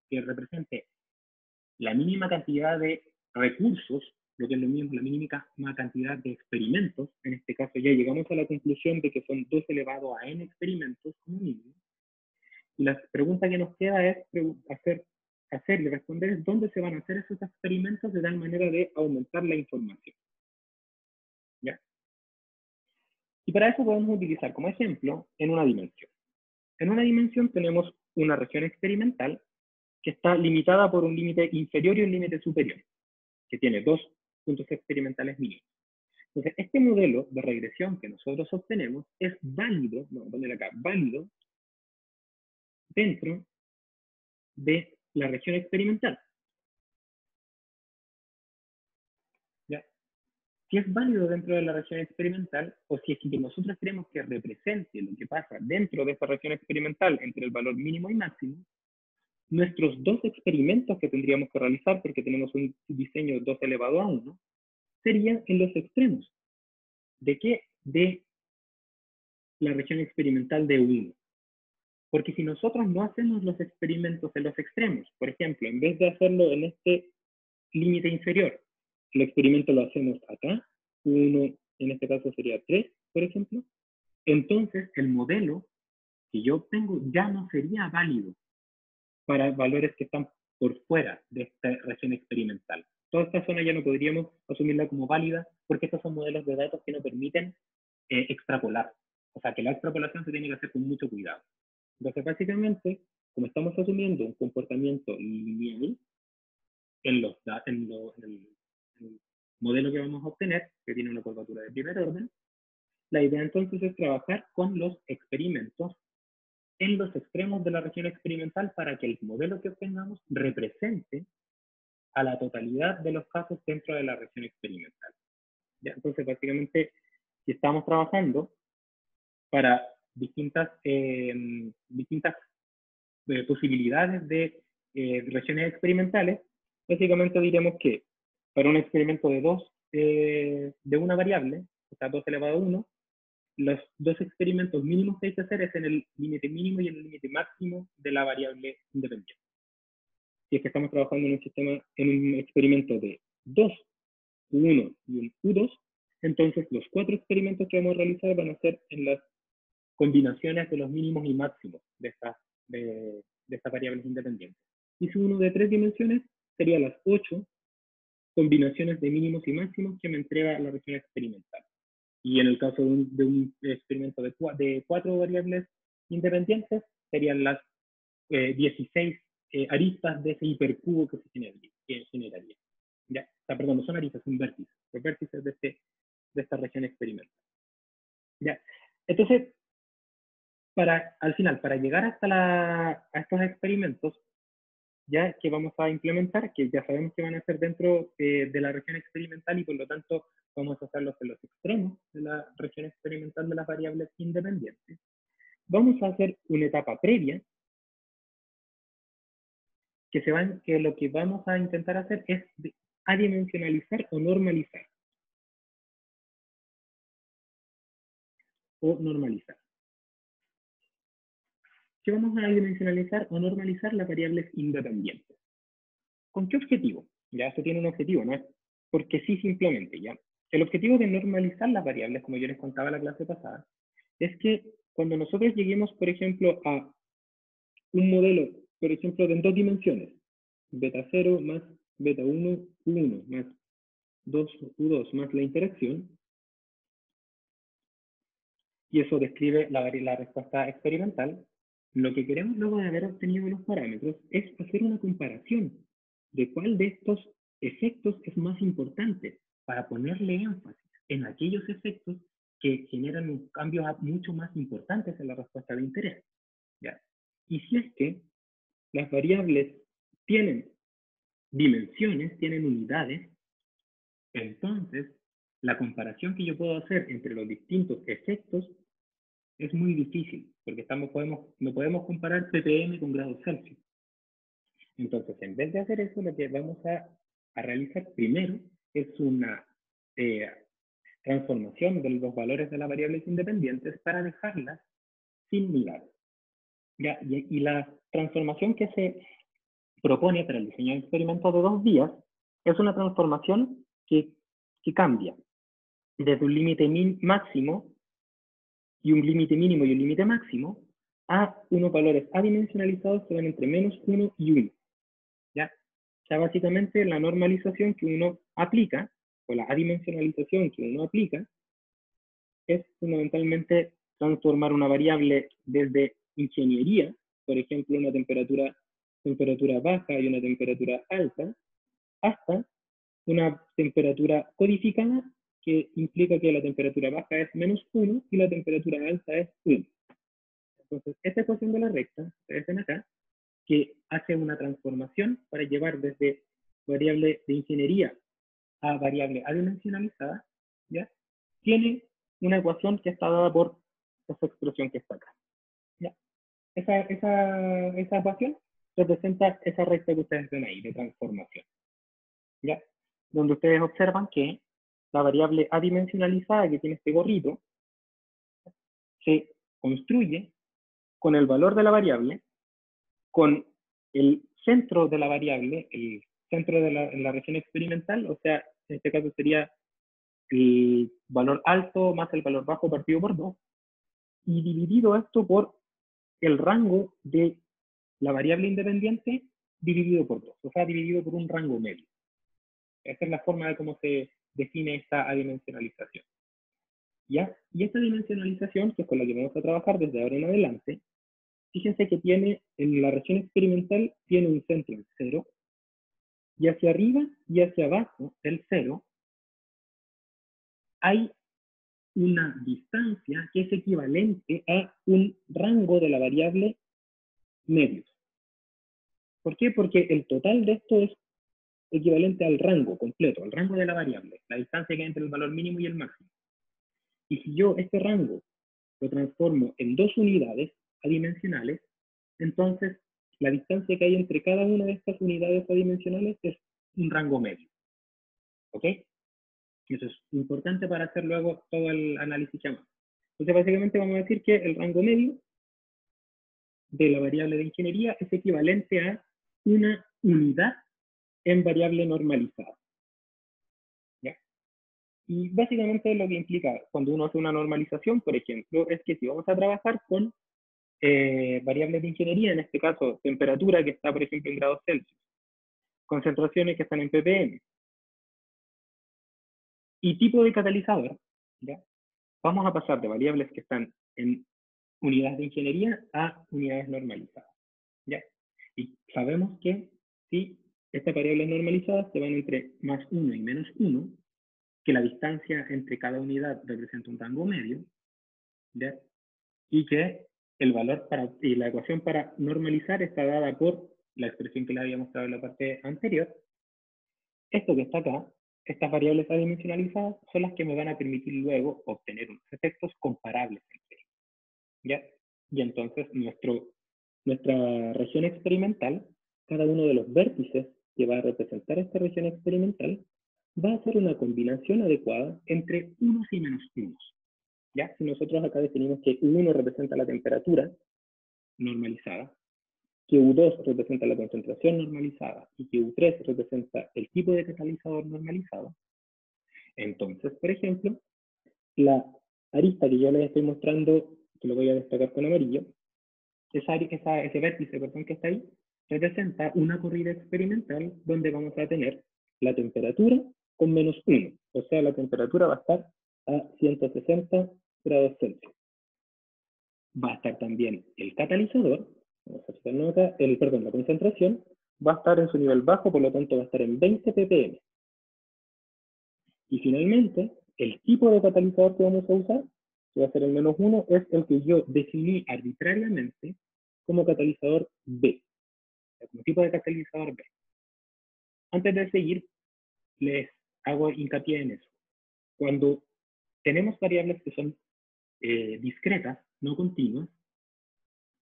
que represente la mínima cantidad de recursos, lo que es lo mismo, la mínima cantidad de experimentos. En este caso ya llegamos a la conclusión de que son 2 elevado a n experimentos como mínimo. Y la pregunta que nos queda es hacer y responder es dónde se van a hacer esos experimentos de tal manera de aumentar la información. ¿Ya? Y para eso podemos utilizar como ejemplo en una dimensión. En una dimensión tenemos una región experimental que está limitada por un límite inferior y un límite superior, que tiene 2 puntos experimentales mínimos. Entonces, este modelo de regresión que nosotros obtenemos es válido, vamos a poner acá, válido dentro de la región experimental. ¿Ya? Si es válido dentro de la región experimental, o si es que nosotros queremos que represente lo que pasa dentro de esa región experimental entre el valor mínimo y máximo, nuestros 2 experimentos que tendríamos que realizar, porque tenemos un diseño 2 elevado a 1, serían en los extremos. ¿De qué? De la región experimental de 1. Porque si nosotros no hacemos los experimentos en los extremos, por ejemplo, en vez de hacerlo en este límite inferior, el experimento lo hacemos acá, 1, en este caso sería 3, por ejemplo, entonces el modelo que yo obtengo ya no sería válido para valores que están por fuera de esta región experimental. Toda esta zona ya no podríamos asumirla como válida porque estos son modelos de datos que no permiten extrapolar. O sea, que la extrapolación se tiene que hacer con mucho cuidado. Entonces, básicamente, como estamos asumiendo un comportamiento lineal en el modelo que vamos a obtener, que tiene una curvatura de primer orden, la idea entonces es trabajar con los experimentos en los extremos de la región experimental para que el modelo que obtengamos represente a la totalidad de los casos dentro de la región experimental. ¿Ya? Entonces, básicamente, si estamos trabajando para distintas posibilidades de regiones experimentales, básicamente diremos que para un experimento de una variable, o sea, 2 elevado a 1, los 2 experimentos mínimos que hay que hacer es en el límite mínimo y en el límite máximo de la variable independiente. Si es que estamos trabajando en un experimento de 2, U1 y un U2, entonces los 4 experimentos que vamos a realizar van a ser en las combinaciones de los mínimos y máximos de estas variables independientes. Y si uno de 3 dimensiones, sería las 8 combinaciones de mínimos y máximos que me entrega la región experimental. Y en el caso de un experimento de 4 variables independientes, serían las 16 aristas de ese hipercubo que se generaría. ¿Ya? O sea, perdón, no son aristas, son vértices. Los vértices de esta región experimental. ¿Ya? Entonces, al final, para llegar a estos experimentos, ya que vamos a implementar, que ya sabemos que van a ser dentro de la región experimental y por lo tanto vamos a hacerlos en los extremos de la región experimental de las variables independientes, vamos a hacer una etapa previa que lo que vamos a intentar hacer es adimensionalizar o normalizar. Que vamos a adimensionalizar o normalizar las variables independientes. ¿Con qué objetivo? Ya eso tiene un objetivo, no es porque sí simplemente, ¿ya? El objetivo de normalizar las variables, como yo les contaba en la clase pasada, es que cuando nosotros lleguemos, por ejemplo, a un modelo, por ejemplo, de 2 dimensiones, beta 0 más beta 1, U1 más 2, U2 más la interacción, y eso describe la respuesta experimental, lo que queremos luego de haber obtenido los parámetros es hacer una comparación de cuál de estos efectos es más importante para ponerle énfasis en aquellos efectos que generan cambios mucho más importantes en la respuesta de interés. ¿Ya? Y si es que las variables tienen dimensiones, tienen unidades, entonces la comparación que yo puedo hacer entre los distintos efectos es muy difícil, porque no podemos comparar ppm con grados Celsius. Entonces, en vez de hacer eso, lo que vamos a realizar primero es una transformación de los valores de las variables independientes para dejarlas sin unidades. ¿Ya? Y la transformación que se propone para el diseño de experimentos de 2 días es una transformación que cambia desde un límite máximo y un límite mínimo y un límite máximo a unos valores adimensionalizados que van entre -1 y 1. ¿Ya? O sea, básicamente la normalización que uno aplica, o la adimensionalización que uno aplica, es fundamentalmente transformar una variable desde ingeniería, por ejemplo, una temperatura baja y una temperatura alta, hasta una temperatura codificada que implica que la temperatura baja es -1 y la temperatura alta es 1. Entonces, esta ecuación de la recta, ustedes ven acá, que hace una transformación para llevar desde variable de ingeniería a variable adimensionalizada, ¿ya? Tiene una ecuación que está dada por esa expresión que está acá. ¿Ya? Esa ecuación representa esa recta que ustedes ven ahí, de transformación. ¿Ya? Donde ustedes observan que la variable adimensionalizada que tiene este gorrito se construye con el valor de la variable, con el centro de la variable, el centro de la región experimental, o sea, en este caso sería el valor alto más el valor bajo partido por 2, y dividido esto por el rango de la variable independiente dividido por 2, o sea, dividido por un rango medio. Esa es la forma de cómo se define esta adimensionalización. ¿Ya? Y esta dimensionalización, que es con la que vamos a trabajar desde ahora en adelante, fíjense que tiene, en la región experimental, tiene un centro en 0, y hacia arriba y hacia abajo del 0 hay una distancia que es equivalente a un rango de la variable medios. ¿Por qué? Porque el total de esto es equivalente al rango completo, al rango de la variable, la distancia que hay entre el valor mínimo y el máximo. Y si yo este rango lo transformo en 2 unidades adimensionales, entonces la distancia que hay entre cada una de estas unidades adimensionales es un rango medio. ¿Ok? Y eso es importante para hacer luego todo el análisis llamado. Entonces, básicamente vamos a decir que el rango medio de la variable de ingeniería es equivalente a una unidad en variable normalizada. ¿Ya? Y básicamente lo que implica cuando uno hace una normalización, por ejemplo, es que si vamos a trabajar con variables de ingeniería, en este caso temperatura que está, por ejemplo, en grados Celsius, concentraciones que están en ppm, y tipo de catalizador, ¿ya? Vamos a pasar de variables que están en unidades de ingeniería a unidades normalizadas. ¿Ya? Y sabemos que si estas variables normalizadas se van entre +1 y -1, que la distancia entre cada unidad representa un rango medio, ¿ya? Y que el valor y la ecuación para normalizar está dada por la expresión que le había mostrado en la parte anterior. Esto que está acá, estas variables adimensionalizadas, son las que me van a permitir luego obtener unos efectos comparables entre ellos. ¿Ya? Y entonces nuestra región experimental, cada uno de los vértices que va a representar esta región experimental, va a ser una combinación adecuada entre unos y menos unos. ¿Ya? Si nosotros acá definimos que U1 representa la temperatura normalizada, que U2 representa la concentración normalizada y que U3 representa el tipo de catalizador normalizado, entonces, por ejemplo, la arista que yo les estoy mostrando, que lo voy a destacar con amarillo, ese vértice que está ahí, representa una corrida experimental donde vamos a tener la temperatura con -1, o sea, la temperatura va a estar a 160 grados Celsius. Va a estar también el catalizador, la concentración, va a estar en su nivel bajo, por lo tanto va a estar en 20 ppm. Y finalmente, el tipo de catalizador que vamos a usar, que va a ser el -1, es el que yo definí arbitrariamente como catalizador B, como tipo de catalizador B. Antes de seguir, les hago hincapié en eso. Cuando tenemos variables que son discretas, no continuas,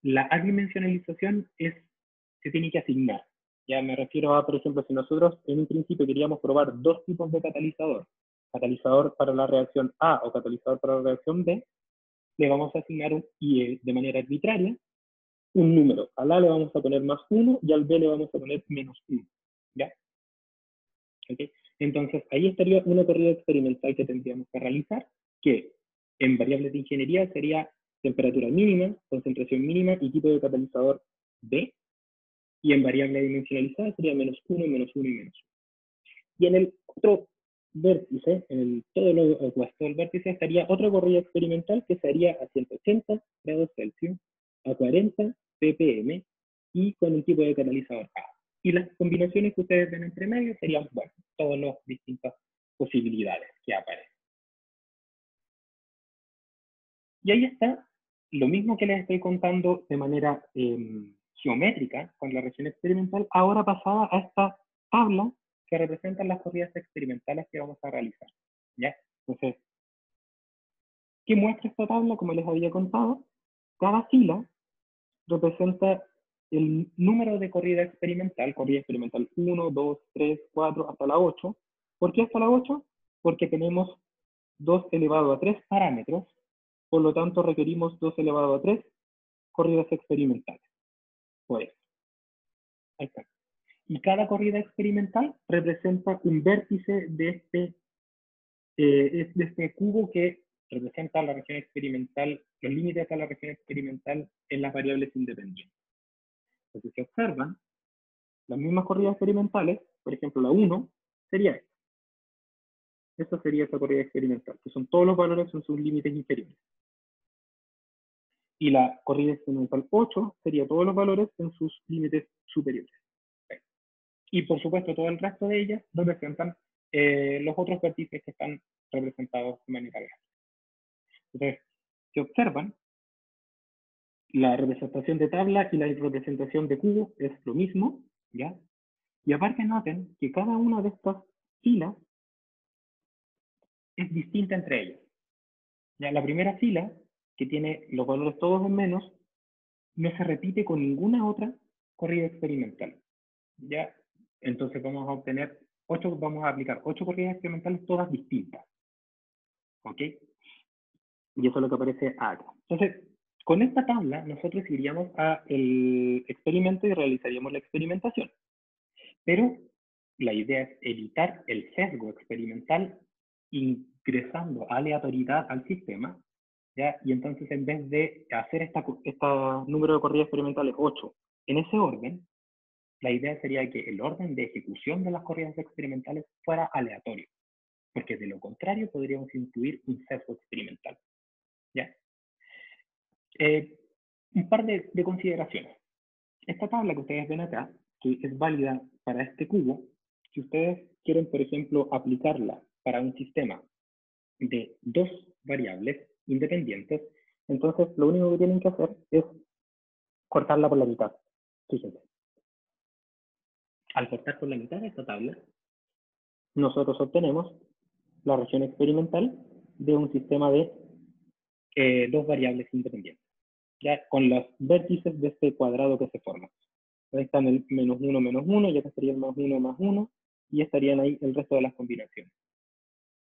la adimensionalización se tiene que asignar. Ya me refiero a, por ejemplo, si nosotros en un principio queríamos probar dos tipos de catalizador para la reacción A o catalizador para la reacción B, le vamos a asignar de manera arbitraria un número. Al A le vamos a poner +1 y al B le vamos a poner -1. ¿Ya? ¿Okay? Entonces, ahí estaría una corrida experimental que tendríamos que realizar, que en variables de ingeniería sería temperatura mínima, concentración mínima y tipo de catalizador B, y en variable dimensionalizada sería -1, -1 y -1. Y en el otro vértice, todo lo opuesto del vértice, estaría otra corrida experimental que sería a 180 grados Celsius, a 40 ppm y con un tipo de catalizador A. Y las combinaciones que ustedes ven entre medio serían, bueno, todas las distintas posibilidades que aparecen. Y ahí está lo mismo que les estoy contando de manera geométrica con la reacción experimental, ahora pasada a esta tabla que representan las corridas experimentales que vamos a realizar. ¿Ya? Entonces, ¿qué muestra esta tabla? Como les había contado, cada fila representa el número de corrida experimental 1, 2, 3, 4, hasta la 8. ¿Por qué hasta la 8? Porque tenemos 2 elevado a 3 parámetros, por lo tanto requerimos 2 elevado a 3 corridas experimentales. Pues, ahí está. Y cada corrida experimental representa un vértice de este cubo que representa la región experimental, los límites de la región experimental en las variables independientes. Entonces, si observan, las mismas corridas experimentales, por ejemplo, la 1 sería esta. Esta sería esa corrida experimental, que son todos los valores en sus límites inferiores. Y la corrida experimental 8 sería todos los valores en sus límites superiores. Y por supuesto, todo el resto de ellas representan los otros vértices que están representados de manera gráfica. Entonces, si observan, la representación de tabla y la representación de cubo es lo mismo, ¿ya? Y aparte noten que cada una de estas filas es distinta entre ellas. Ya, la primera fila, que tiene los valores todos en menos, no se repite con ninguna otra corrida experimental. ¿Ya? Entonces vamos a aplicar 8 corridas experimentales todas distintas. ¿Ok? Y eso es lo que aparece acá. Entonces, con esta tabla nosotros iríamos al experimento y realizaríamos la experimentación. Pero la idea es evitar el sesgo experimental ingresando aleatoriedad al sistema, ¿ya? Y entonces en vez de hacer este número de corridas experimentales 8 en ese orden, la idea sería que el orden de ejecución de las corridas experimentales fuera aleatorio, porque de lo contrario podríamos incluir un sesgo experimental. ¿Ya? Un par de consideraciones. Esta tabla que ustedes ven acá, que es válida para este cubo, si ustedes quieren, por ejemplo, aplicarla para un sistema de 2 variables independientes, entonces lo único que tienen que hacer es cortarla por la mitad. Fíjense. Al cortar por la mitad esta tabla, nosotros obtenemos la región experimental de un sistema de 2 variables independientes, ya con los vértices de este cuadrado que se forma. Ahí están el -1, -1, y acá estaría el +1, +1, y estarían ahí el resto de las combinaciones.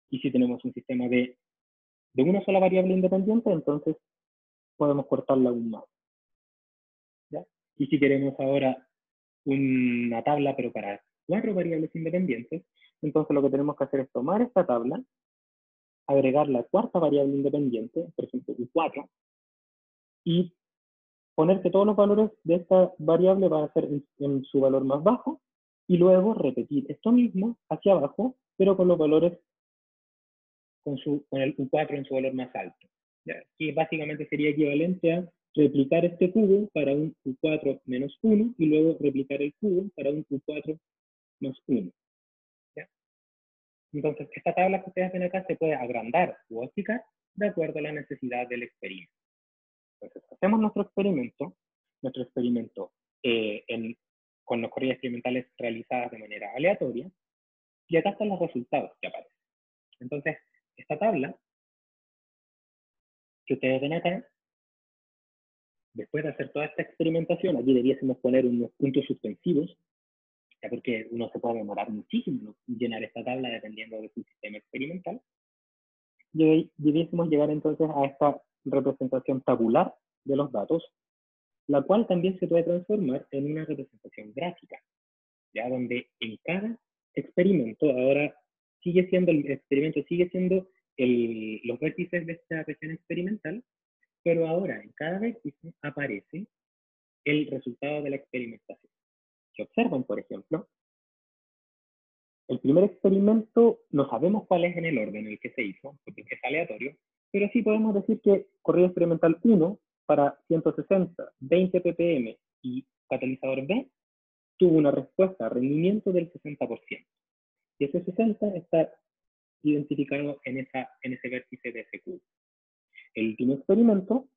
Y si tenemos un sistema de una sola variable independiente, entonces podemos cortarla aún más. ¿Ya? Y si queremos ahora una tabla, pero para 4 variables independientes, entonces lo que tenemos que hacer es tomar esta tabla, agregar la cuarta variable independiente, por ejemplo, U4, y poner que todos los valores de esta variable van a ser en su valor más bajo, y luego repetir esto mismo hacia abajo, pero con los valores con el U4 en su valor más alto. ¿Ya? Que básicamente sería equivalente a replicar este cubo para un U4 menos 1 y luego replicar el cubo para un U4 más 1. ¿Ya? Entonces, esta tabla que ustedes ven acá se puede agrandar o achicar de acuerdo a la necesidad del experimento. Entonces, hacemos nuestro experimento nuestro experimento con las corridas experimentales realizadas de manera aleatoria, y acá están los resultados que aparecen. Entonces, esta tabla que ustedes ven acá, después de hacer toda esta experimentación, aquí debiésemos poner unos puntos suspensivos, ya porque uno se puede demorar muchísimo en llenar esta tabla dependiendo de su sistema experimental. Debiésemos llegar entonces a esta representación tabular de los datos, la cual también se puede transformar en una representación gráfica, ya donde en cada experimento, ahora sigue siendo el experimento, sigue siendo los vértices de esta región experimental, pero ahora en cada vértice aparece el resultado de la experimentación. Si observan, por ejemplo, el primer experimento no sabemos cuál es en el orden en el que se hizo, porque es aleatorio, pero sí podemos decir que corrida experimental 1 para 160, 20 ppm y catalizador B tuvo una respuesta a rendimiento del 60%. Y ese 60 está identificado en ese vértice de ese cubo. El último experimento,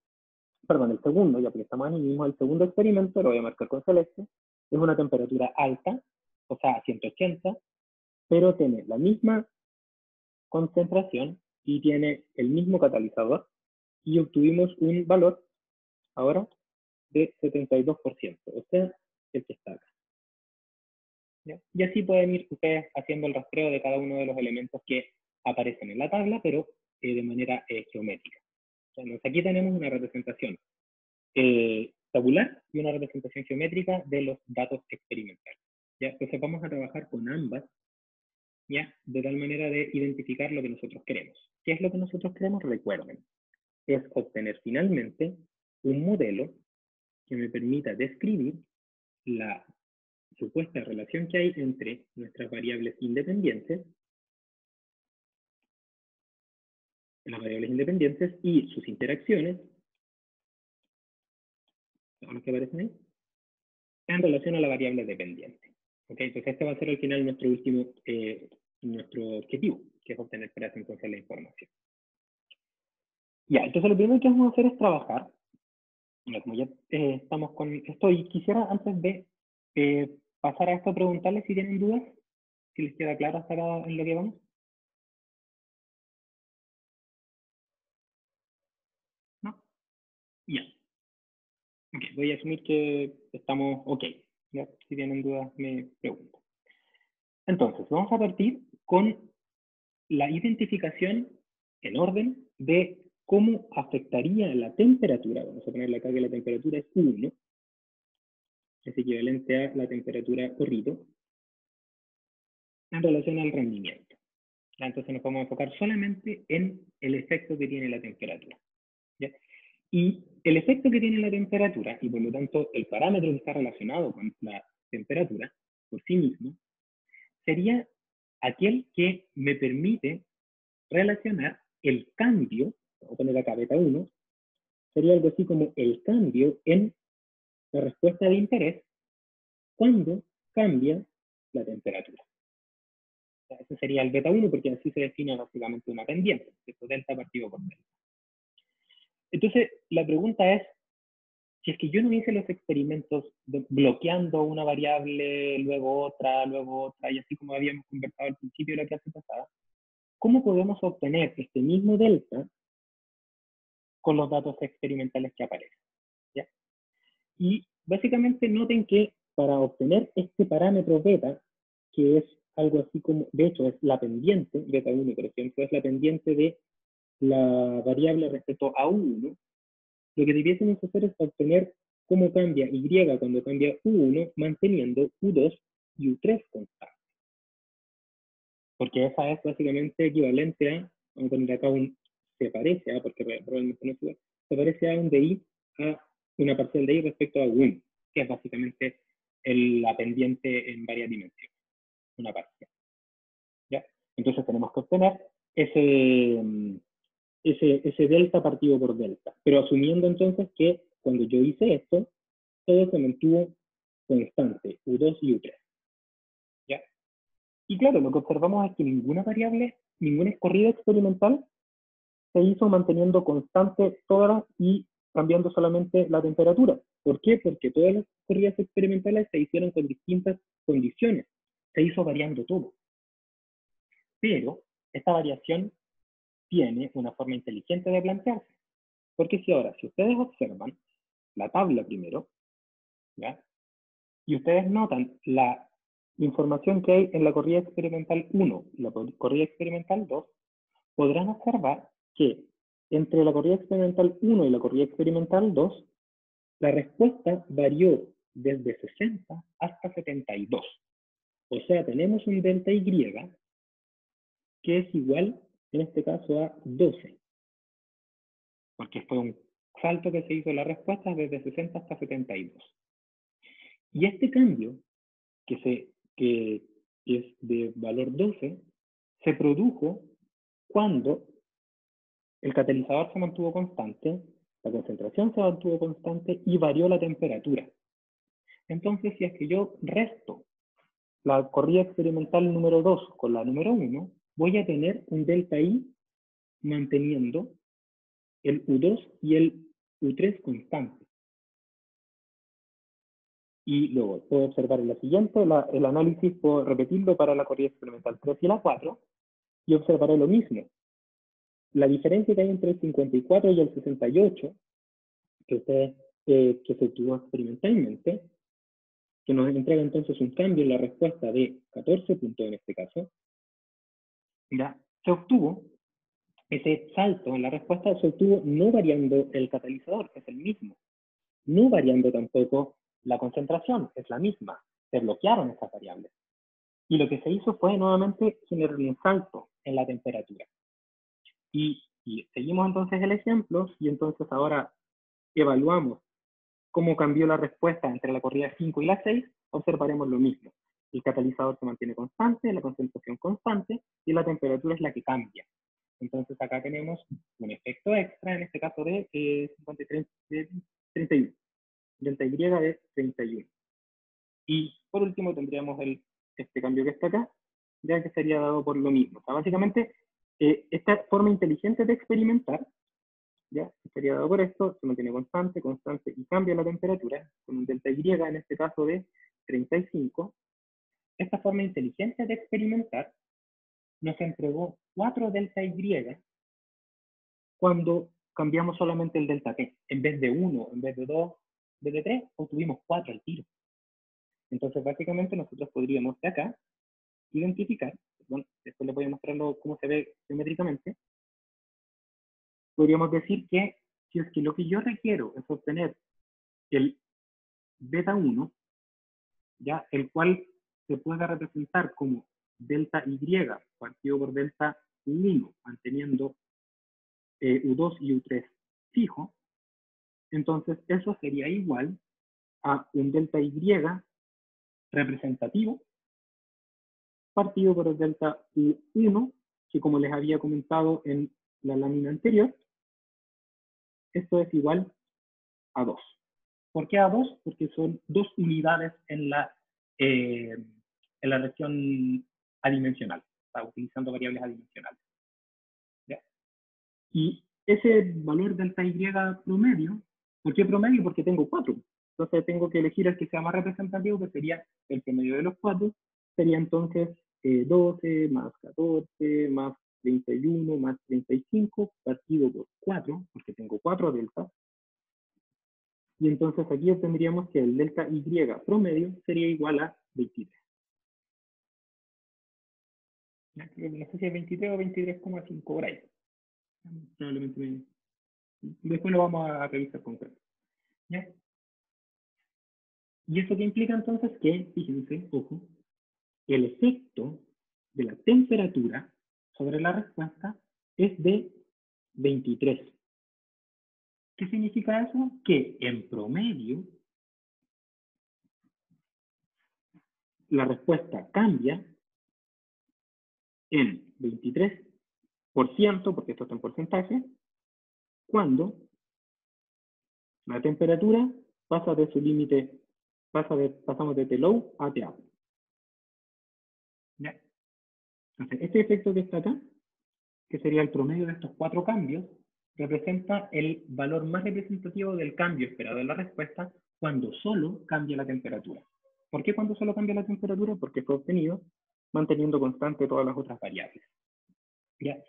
perdón, el segundo, ya porque estamos ahí mismo, el segundo experimento, lo voy a marcar con celeste, es una temperatura alta, o sea, 180, pero tiene la misma concentración y tiene el mismo catalizador, y obtuvimos un valor ahora de 72%, o sea, el que está acá. ¿Ya? Y así pueden ir ustedes haciendo el rastreo de cada uno de los elementos que aparecen en la tabla, pero de manera geométrica. Entonces, aquí tenemos una representación tabular y una representación geométrica de los datos experimentales. ¿Ya? Entonces vamos a trabajar con ambas, ¿ya? De tal manera de identificar lo que nosotros queremos. ¿Qué es lo que nosotros queremos? Recuerden, es obtener finalmente un modelo que me permita describir la supuesta relación que hay entre nuestras variables independientes, y sus interacciones, los que aparecen ahí, en relación a la variable dependiente. ¿Okay? Entonces este va a ser al final nuestro último, nuestro objetivo, que es obtener para entonces la información. Ya, entonces lo primero que vamos a hacer es trabajar, como ya estamos con esto, y quisiera antes de pasar a esto preguntarles si tienen dudas, si les queda claro hasta acá en lo que vamos. ¿No? Ya. Okay, voy a asumir que estamos ok. ¿Ya? Si tienen dudas, me preguntan. Entonces, vamos a partir con la identificación en orden de cómo afectaría la temperatura. Vamos a ponerle acá que la temperatura es 1, es equivalente a la temperatura corrido, en relación al rendimiento. Entonces nos vamos a enfocar solamente en el efecto que tiene la temperatura. ¿Ya? Y el efecto que tiene la temperatura, y por lo tanto el parámetro que está relacionado con la temperatura por sí mismo, sería aquel que me permite relacionar el cambio, vamos a poner acá beta 1, sería algo así como el cambio en la respuesta de interés cuando cambia la temperatura. O sea, ese sería el beta 1 porque así se define básicamente una pendiente, esto delta partido por delta. Entonces, la pregunta es, si es que yo no hice los experimentos bloqueando una variable, luego otra, y así como habíamos conversado al principio de la clase pasada, ¿cómo podemos obtener este mismo delta con los datos experimentales que aparecen? ¿Ya? Y básicamente noten que para obtener este parámetro beta, que es algo así como, de hecho es la pendiente, beta 1 por ejemplo, es la pendiente de la variable respecto a U1, lo que debiésemos hacer es obtener cómo cambia Y cuando cambia U1, manteniendo U2 y U3 constantes. Porque esa es básicamente equivalente a, vamos a poner acá un, se parece a, porque probablemente no es igual, se parece a un DI, a una parcial de Y respecto a U1, que es básicamente la pendiente en varias dimensiones, una parcial. ¿Ya? Entonces tenemos que obtener ese delta partido por delta, pero asumiendo entonces que cuando yo hice esto, todo se mantuvo constante, U2 y U3. ¿Ya? Y claro, lo que observamos es que ninguna variable, ninguna corrida experimental se hizo manteniendo constante todas y cambiando solamente la temperatura. ¿Por qué? Porque todas las corridas experimentales se hicieron con distintas condiciones. Se hizo variando todo. Pero esta variación tiene una forma inteligente de plantearse. Porque si ahora, si ustedes observan la tabla primero, ¿ya? Y ustedes notan la información que hay en la corrida experimental 1 y la corrida experimental 2, podrán observar que entre la corrida experimental 1 y la corrida experimental 2, la respuesta varió desde 60 hasta 72. O sea, tenemos un delta Y que es igual, en este caso, a 12. Porque fue un salto que se hizo en la respuesta desde 60 hasta 72. Y este cambio, que es de valor 12, se produjo cuando el catalizador se mantuvo constante, la concentración se mantuvo constante y varió la temperatura. Entonces, si es que yo resto la corrida experimental número 2 con la número 1, voy a tener un delta I manteniendo el U2 y el U3 constantes. Y luego puedo observar en la siguiente, el análisis puedo repetirlo para la corrida experimental 3 y la 4, y observaré lo mismo. La diferencia que hay entre el 54 y el 68, que se obtuvo experimentalmente, que nos entrega entonces un cambio en la respuesta de 14 puntos en este caso, ¿ya? Se obtuvo, ese salto en la respuesta se obtuvo no variando el catalizador, que es el mismo, no variando tampoco la concentración, es la misma, se bloquearon esas variables. Y lo que se hizo fue nuevamente generar un salto en la temperatura. Y seguimos entonces el ejemplo, y entonces ahora evaluamos cómo cambió la respuesta entre la corrida 5 y la 6, observaremos lo mismo. El catalizador se mantiene constante, la concentración constante, y la temperatura es la que cambia. Entonces acá tenemos un efecto extra, en este caso de 31, delta Y de 31. Y por último tendríamos este cambio que está acá, ya que sería dado por lo mismo. O sea, básicamente, esta forma inteligente de experimentar, ya estaría dado por esto, se mantiene constante, constante y cambia la temperatura, con un delta Y en este caso de 35. Esta forma inteligente de experimentar nos entregó 4 delta Y cuando cambiamos solamente el delta T. En vez de 1, en vez de 2, en vez de 3, obtuvimos 4 al tiro. Entonces, básicamente, nosotros podríamos de acá identificar, bueno, después les voy a mostrar cómo se ve geométricamente, podríamos decir que si es que lo que yo requiero es obtener el beta 1, ya, el cual se puede representar como delta Y partido por delta U1, manteniendo U2 y U3 fijo, entonces eso sería igual a un delta Y representativo partido por el delta U1, que como les había comentado en la lámina anterior, esto es igual a 2. ¿Por qué a 2? Porque son 2 unidades en la región adimensional, está utilizando variables adimensionales. ¿Ya? Y ese valor delta Y promedio, ¿por qué promedio? Porque tengo 4. Entonces tengo que elegir el que sea más representativo, que sería el promedio de los 4. Sería entonces 12 más 14 más 31 más 35 partido por 4, porque tengo 4 deltas. Y entonces aquí obtendríamos que el delta Y promedio sería igual a 23. No sé si es 23 o 23,5 por ahí. Probablemente después lo vamos a revisar con calma. ¿Ya? ¿Y eso qué implica entonces? Que, fíjense, ojo, el efecto de la temperatura sobre la respuesta es de 23. ¿Qué significa eso? Que en promedio la respuesta cambia en 23%, porque esto está en porcentaje, cuando la temperatura pasa de su límite, pasamos de T-low a T-up. ¿Ya? Entonces, este efecto que está acá, que sería el promedio de estos 4 cambios, representa el valor más representativo del cambio esperado en la respuesta cuando solo cambia la temperatura. ¿Por qué cuando solo cambia la temperatura? Porque fue obtenido manteniendo constante todas las otras variables. ¿Ya?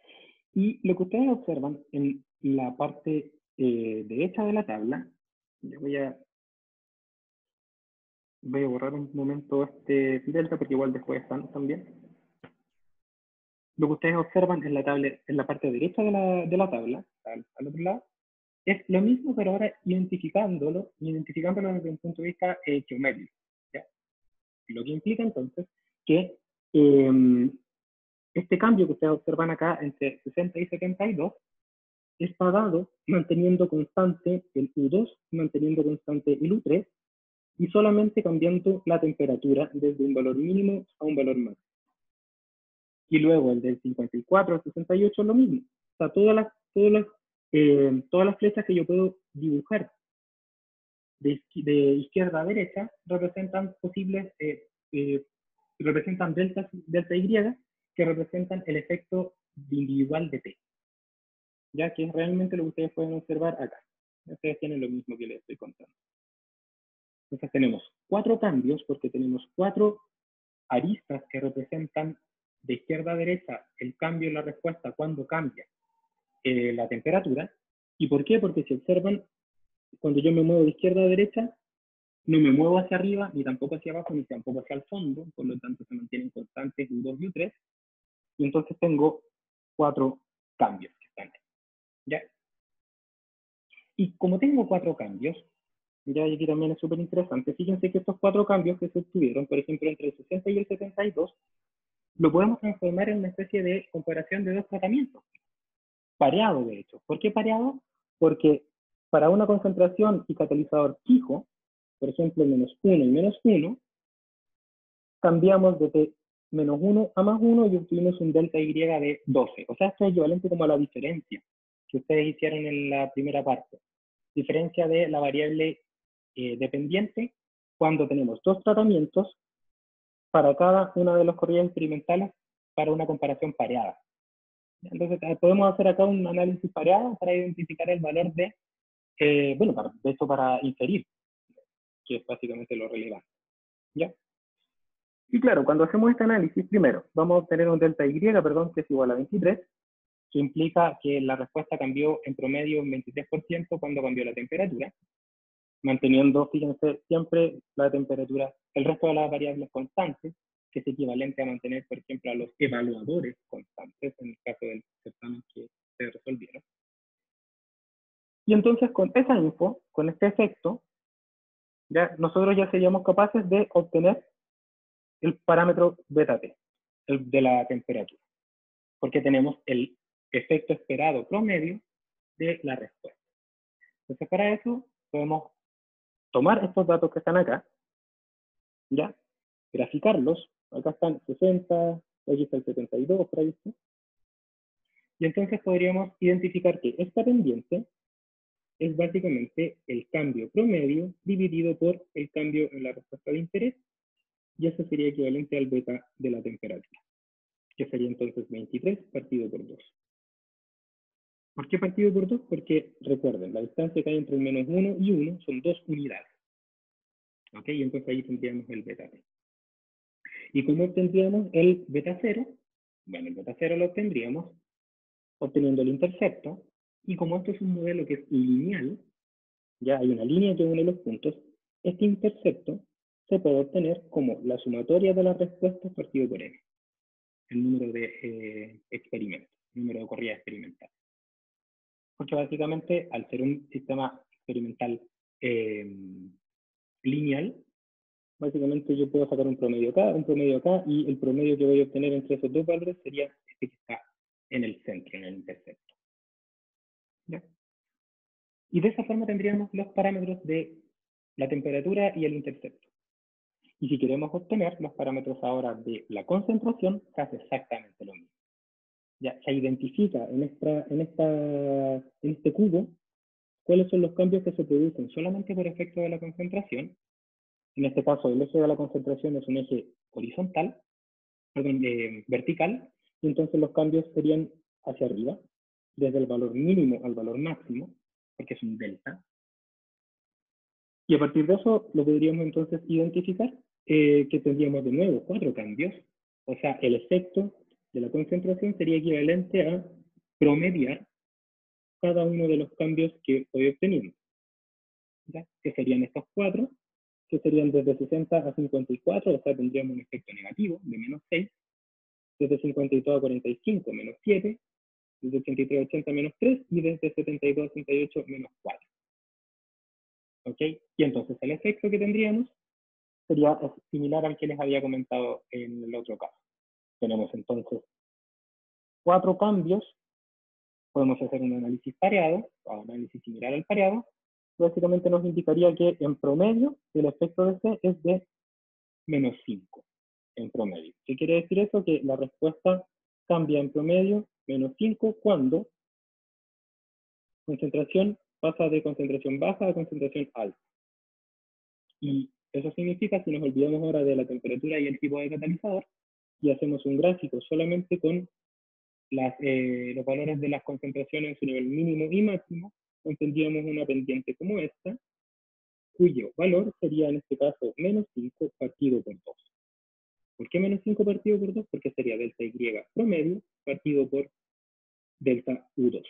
Y lo que ustedes observan en la parte derecha de la tabla, yo voy a borrar un momento este delta porque igual después están también. Lo que ustedes observan en la tabla, en la parte derecha de la tabla, al otro lado, es lo mismo, pero ahora identificándolo desde un punto de vista geométrico. ¿Ya? Lo que implica entonces que este cambio que ustedes observan acá entre 60 y 72 está dado manteniendo constante el U2, manteniendo constante el U3 y solamente cambiando la temperatura desde un valor mínimo a un valor máximo. Y luego el del 54 al 68 es lo mismo. O sea, todas las flechas que yo puedo dibujar de izquierda a derecha representan posibles, representan delta Y que representan el efecto individual de T. Ya que es realmente lo que ustedes pueden observar acá. Ustedes tienen lo mismo que les estoy contando. Entonces tenemos 4 cambios porque tenemos 4 aristas que representan de izquierda a derecha el cambio en la respuesta cuando cambia la temperatura. ¿Y por qué? Porque si observan, cuando yo me muevo de izquierda a derecha, no me muevo hacia arriba, ni tampoco hacia abajo, ni tampoco hacia el fondo, por lo tanto se mantienen constantes U2 y U3, y entonces tengo 4 cambios que están ahí. ¿Ya? Y como tengo 4 cambios, ya aquí también es súper interesante, fíjense que estos 4 cambios que se obtuvieron, por ejemplo, entre el 60 y el 72, lo podemos transformar en una especie de comparación de 2 tratamientos. Pareado, de hecho. ¿Por qué pareado? Porque para una concentración y catalizador fijo, por ejemplo, -1 y -1, cambiamos de T -1 a +1 y obtuvimos un delta Y de 12. O sea, esto es equivalente como a la diferencia que ustedes hicieron en la primera parte. Diferencia de la variable dependiente cuando tenemos 2 tratamientos para cada una de las corrientes experimentales para una comparación pareada. Entonces, podemos hacer acá un análisis pareado para identificar el valor de, de esto para inferir, que es básicamente lo relevante. ¿Ya? Y claro, cuando hacemos este análisis, primero, vamos a obtener un delta Y, perdón, que es igual a 23, que implica que la respuesta cambió en promedio un 23% cuando cambió la temperatura, manteniendo, fíjense, siempre la temperatura, el resto de las variables constantes, que es equivalente a mantener, por ejemplo, a los evaluadores constantes, en el caso del certamen que se resolvieron. Y entonces, con esa info, con este efecto, nosotros ya seríamos capaces de obtener el parámetro beta T, el de la temperatura, porque tenemos el efecto esperado promedio de la respuesta. Entonces, para eso, podemos tomar estos datos que están acá, ¿ya? Graficarlos, acá están 60, aquí está el 72, por ahí está. Y entonces podríamos identificar que esta pendiente es básicamente el cambio promedio dividido por el cambio en la respuesta de interés, y eso sería equivalente al beta de la temperatura, que sería entonces 23 partido por 2. ¿Por qué partido por 2? Porque, recuerden, la distancia que hay entre el -1 y 1 son 2 unidades. ¿Ok? Y entonces ahí tendríamos el beta T. ¿Y cómo obtendríamos el beta 0? Bueno, el beta 0 lo obtendríamos obteniendo el intercepto, y como esto es un modelo que es lineal, ya hay una línea que une los puntos, este intercepto se puede obtener como la sumatoria de las respuestas partido por n, el número de experimentos, el número de corridas experimentales. Porque básicamente, al ser un sistema experimental lineal, básicamente yo puedo sacar un promedio acá, y el promedio que voy a obtener entre esos dos valores sería este que está en el centro, en el intercepto. ¿Ya? Y de esa forma tendríamos los parámetros de la temperatura y el intercepto. Y si queremos obtener los parámetros ahora de la concentración, se hace exactamente lo mismo. Ya se identifica en este cubo cuáles son los cambios que se producen solamente por efecto de la concentración. En este caso, el eje de la concentración es un eje horizontal, perdón, vertical, y entonces los cambios serían hacia arriba. desde el valor mínimo al valor máximo, porque es un delta. Y a partir de eso lo podríamos entonces identificar, que tendríamos de nuevo 4 cambios. O sea, el efecto de la concentración sería equivalente a promediar cada uno de los cambios que hoy obtenimos. ¿Ya? Que serían estos 4, que serían desde 60 a 54, o sea, tendríamos un efecto negativo de menos 6, desde 52 a 45, menos 7, desde 83 a 80, menos 3, y desde 72 a 68, menos 4. ¿Ok? Y entonces el efecto que tendríamos sería similar al que les había comentado en el otro caso. Tenemos entonces 4 cambios, podemos hacer un análisis pareado, o análisis similar al pareado, básicamente nos indicaría que en promedio el efecto de C es de menos 5 en promedio. ¿Qué quiere decir eso? Que la respuesta cambia en promedio menos 5 cuando concentración pasa de concentración baja a concentración alta. Y eso significa, si nos olvidamos ahora de la temperatura y el tipo de catalizador, y hacemos un gráfico solamente con los valores de las concentraciones en su nivel mínimo y máximo, tendríamos una pendiente como esta, cuyo valor sería en este caso menos 5 partido por 2. ¿Por qué menos 5 partido por 2? Porque sería delta Y promedio partido por delta U2,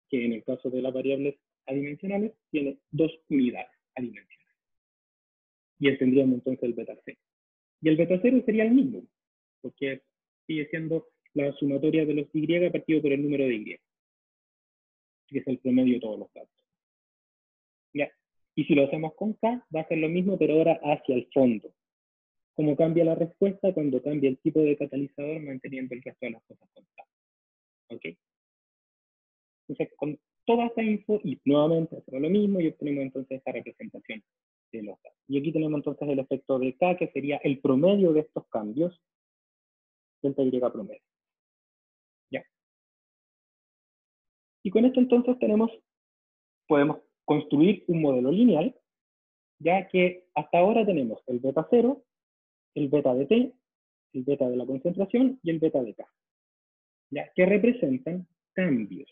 que en el caso de las variables adimensionales tiene 2 unidades adimensionales. Y tendríamos entonces el beta C. Y el beta 0 sería el mismo, porque sigue siendo la sumatoria de los Y partido por el número de Y, que es el promedio de todos los datos. ¿Ya? Y si lo hacemos con K, va a ser lo mismo, pero ahora hacia el fondo. ¿Cómo cambia la respuesta? Cuando cambia el tipo de catalizador, manteniendo el resto de las cosas constantes. ¿Ok? Entonces, con toda esta info, y nuevamente hacemos lo mismo y obtenemos entonces esta representación de los datos. Y aquí tenemos entonces el efecto de K, que sería el promedio de estos cambios, delta Y promedio. ¿Ya? Y con esto entonces podemos construir un modelo lineal, ya que hasta ahora tenemos el beta 0, el beta de T, el beta de la concentración y el beta de K, ¿ya? Que representan cambios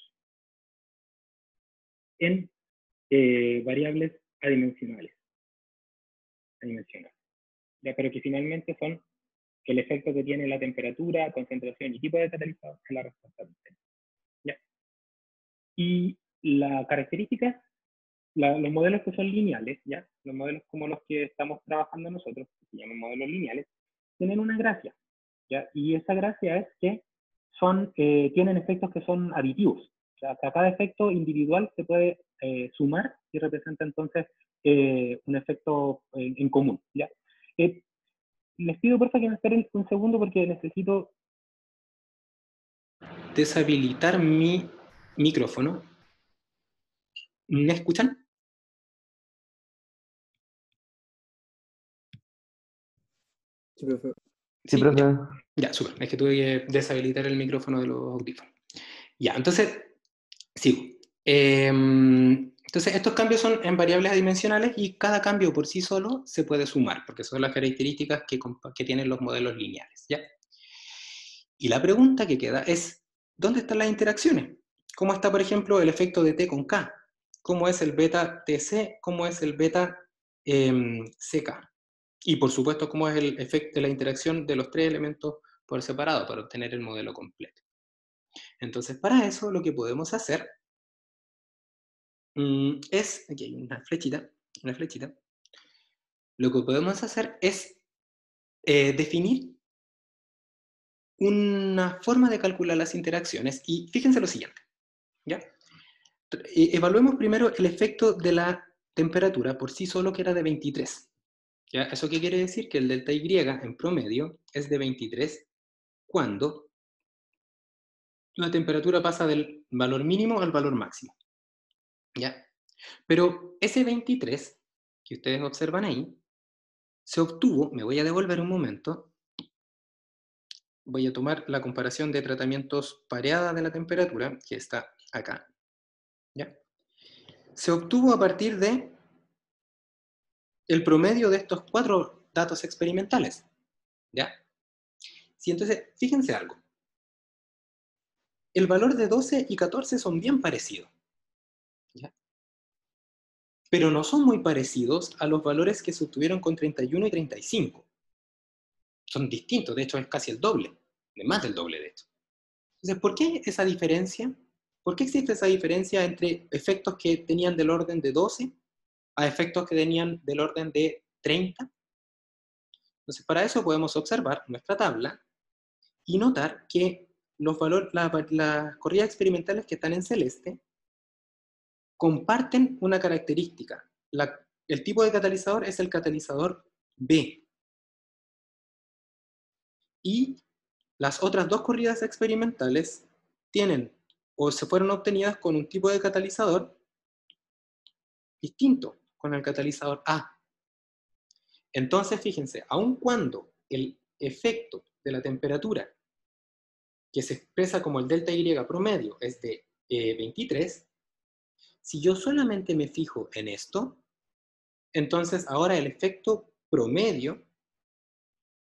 en variables adimensionales, ¿ya? Pero que finalmente son el efecto que tiene la temperatura, concentración y tipo de catalizador en la respuesta. ¿Ya? Y la característica, los modelos que son lineales, ¿ya? Los modelos como los que estamos trabajando nosotros, que se llaman modelos lineales, tienen una gracia, ¿ya? Y esa gracia es que tienen efectos que son aditivos. O sea, cada efecto individual se puede sumar y representa entonces un efecto en común, ¿ya? Les pido por favor que me esperen un segundo porque necesito deshabilitar mi micrófono. ¿Me escuchan? Sí, profe. Sí, profe. Ya, súper. Es que tuve que deshabilitar el micrófono de los audífonos. Ya, entonces, sigo. Entonces, estos cambios son en variables adimensionales y cada cambio por sí solo se puede sumar, porque son las características que tienen los modelos lineales, ¿ya? Y la pregunta que queda es, ¿dónde están las interacciones? ¿Cómo está, por ejemplo, el efecto de T con K? ¿Cómo es el beta TC? ¿Cómo es el beta CK? Y, por supuesto, ¿cómo es el efecto de la interacción de los 3 elementos por separado para obtener el modelo completo? Entonces, para eso, lo que podemos hacer es, aquí hay una flechita, lo que podemos hacer es definir una forma de calcular las interacciones y fíjense lo siguiente, ¿ya? Evaluemos primero el efecto de la temperatura por sí solo, que era de 23, ¿ya? ¿Eso qué quiere decir? Que el delta Y en promedio es de 23 cuando la temperatura pasa del valor mínimo al valor máximo, ¿ya? Pero ese 23 que ustedes observan ahí se obtuvo, me voy a devolver un momento, voy a tomar la comparación de tratamientos pareada de la temperatura, que está acá, ¿ya? Se obtuvo a partir de el promedio de estos 4 datos experimentales, ¿ya? Sí, entonces, fíjense algo. el valor de 12 y 14 son bien parecidos, ¿ya? Pero no son muy parecidos a los valores que se obtuvieron con 31 y 35. Son distintos, de hecho es casi el doble, de más del doble de hecho. Entonces, ¿por qué esa diferencia? ¿Por qué existe esa diferencia entre efectos que tenían del orden de 12 a efectos que tenían del orden de 30? Entonces, para eso podemos observar nuestra tabla y notar que los valores, las corridas experimentales que están en celeste comparten una característica. El tipo de catalizador es el catalizador B. Y las otras dos corridas experimentales tienen o se fueron obtenidas con un tipo de catalizador distinto, con el catalizador A. Entonces, fíjense, aun cuando el efecto de la temperatura, que se expresa como el delta Y promedio, es de 23, si yo solamente me fijo en esto, entonces ahora el efecto promedio,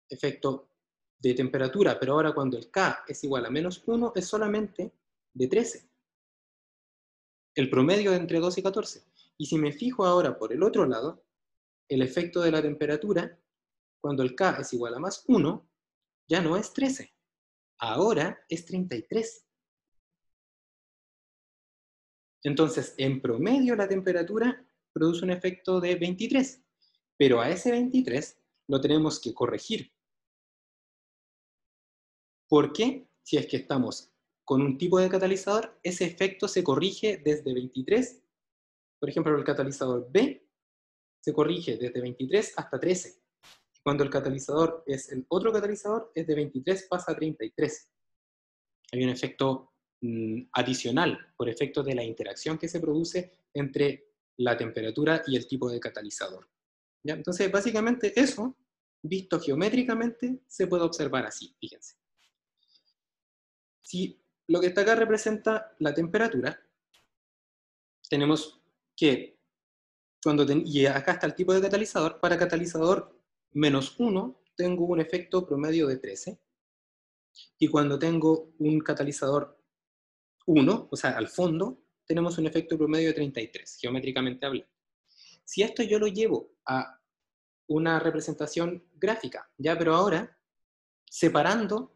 efecto de temperatura, pero ahora cuando el K es igual a menos 1, es solamente de 13. El promedio de entre 2 y 14. Y si me fijo ahora por el otro lado, el efecto de la temperatura, cuando el K es igual a más 1, ya no es 13. Ahora es 33. Entonces, en promedio la temperatura produce un efecto de 23. Pero a ese 23 lo tenemos que corregir. ¿Por qué? Si es que estamos con un tipo de catalizador, ese efecto se corrige desde 23. Por ejemplo, el catalizador B se corrige desde 23 hasta 13. Cuando el catalizador es el otro catalizador, es de 23 pasa a 33. Hay un efecto adicional por efecto de la interacción que se produce entre la temperatura y el tipo de catalizador. ¿Ya? Entonces, básicamente eso, visto geométricamente, se puede observar así, fíjense. Si lo que está acá representa la temperatura, tenemos que, y acá está el tipo de catalizador, para catalizador menos 1 tengo un efecto promedio de 13, y cuando tengo un catalizador 1, o sea, al fondo, tenemos un efecto promedio de 33, geométricamente hablando. Si esto yo lo llevo a una representación gráfica, ya, pero ahora separando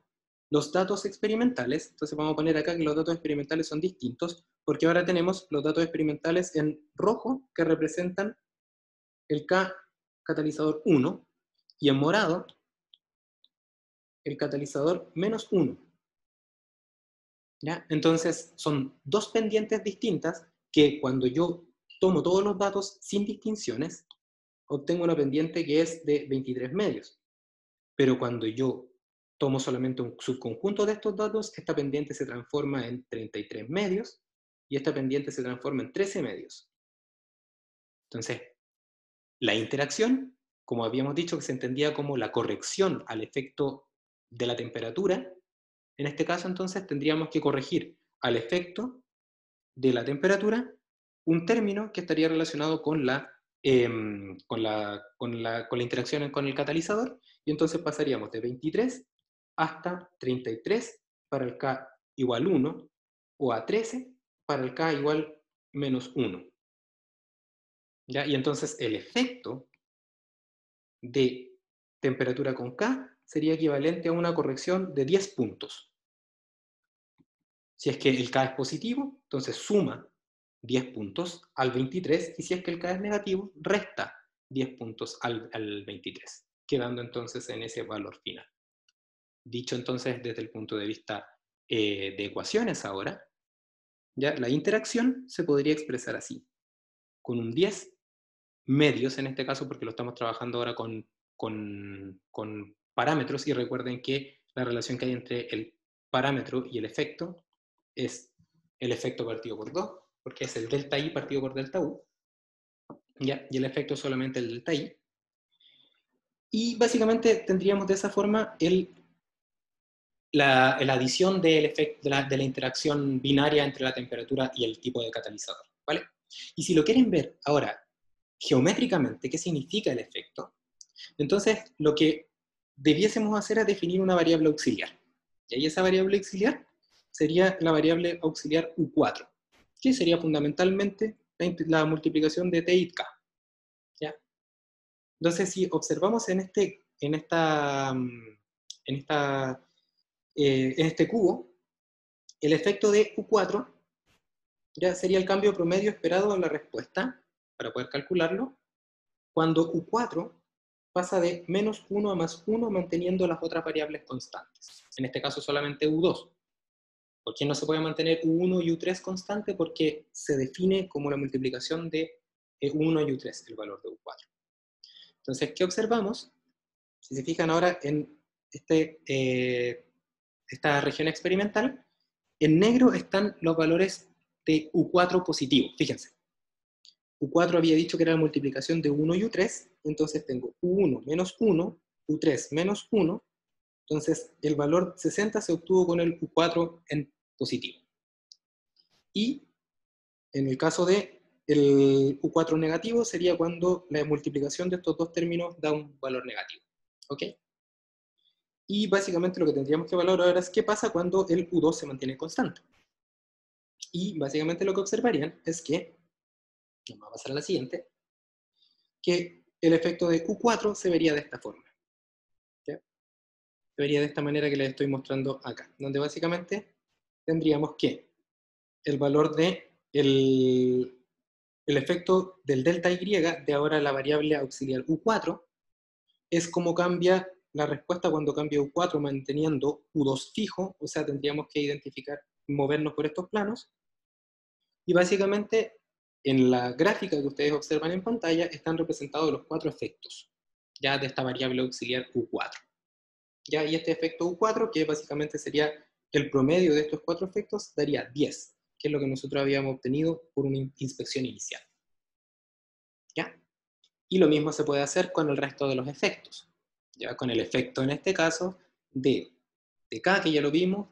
los datos experimentales, entonces vamos a poner acá que los datos experimentales son distintos, porque ahora tenemos los datos experimentales en rojo, que representan el K catalizador 1, y en morado, el catalizador menos 1. ¿Ya? Entonces, son dos pendientes distintas que cuando yo tomo todos los datos sin distinciones, obtengo una pendiente que es de 23 medios. Pero cuando yo tomo solamente un subconjunto de estos datos, esta pendiente se transforma en 33 medios y esta pendiente se transforma en 13 medios. Entonces, la interacción, como habíamos dicho, que se entendía como la corrección al efecto de la temperatura, en este caso entonces tendríamos que corregir al efecto de la temperatura un término que estaría relacionado con la interacción con el catalizador, y entonces pasaríamos de 23 hasta 33 para el K igual 1, o a 13 para el K igual menos 1. ¿Ya? Y entonces el efecto de temperatura con K sería equivalente a una corrección de 10 puntos. Si es que el K es positivo, entonces suma 10 puntos al 23, y si es que el K es negativo, resta 10 puntos al 23, quedando entonces en ese valor final. Dicho entonces desde el punto de vista de ecuaciones ahora, ¿ya? La interacción se podría expresar así, con un 10 medios en este caso, porque lo estamos trabajando ahora con parámetros, y recuerden que la relación que hay entre el parámetro y el efecto es el efecto partido por 2, porque es el delta I partido por delta U, ¿ya? Y el efecto es solamente el delta I. Y básicamente tendríamos de esa forma la adición del efecto, de la interacción binaria entre la temperatura y el tipo de catalizador, ¿vale? Y si lo quieren ver ahora geométricamente, ¿qué significa el efecto? Entonces, lo que debiésemos hacer es definir una variable auxiliar. Y esa variable auxiliar sería la variable auxiliar U4, que sería fundamentalmente la multiplicación de T y K. ¿Ya? Entonces, si observamos en este cubo, el efecto de U4 ya sería el cambio promedio esperado en la respuesta, para poder calcularlo, cuando U4 pasa de -1 a +1 manteniendo las otras variables constantes. En este caso solamente U2. ¿Por qué no se puede mantener U1 y U3 constante? Porque se define como la multiplicación de U1 y U3, el valor de U4. Entonces, ¿qué observamos? Si se fijan ahora en esta región experimental, en negro están los valores de U4 positivo. Fíjense. U4 había dicho que era la multiplicación de 1 y U3, entonces tengo U1 menos 1, U3 menos 1, entonces el valor 60 se obtuvo con el U4 en positivo. Y en el caso de el U4 negativo sería cuando la multiplicación de estos dos términos da un valor negativo. ¿Ok? Y básicamente lo que tendríamos que valorar ahora es qué pasa cuando el U2 se mantiene constante. Y básicamente lo que observarían es que, vamos a pasar a la siguiente, que el efecto de U4 se vería de esta forma. ¿Ya? Se vería de esta manera que les estoy mostrando acá, donde básicamente tendríamos que el valor de el efecto del delta Y de ahora la variable auxiliar U4 es como cambia la respuesta cuando cambia U4 manteniendo U2 fijo, o sea, tendríamos que identificar, movernos por estos planos, y básicamente en la gráfica que ustedes observan en pantalla están representados los 4 efectos, ya de esta variable auxiliar U4. ¿Ya? Y este efecto U4, que básicamente sería el promedio de estos 4 efectos, daría 10, que es lo que nosotros habíamos obtenido por una inspección inicial. ¿Ya? Y lo mismo se puede hacer con el resto de los efectos. ¿Ya? Con el efecto, en este caso, de K, que ya lo vimos,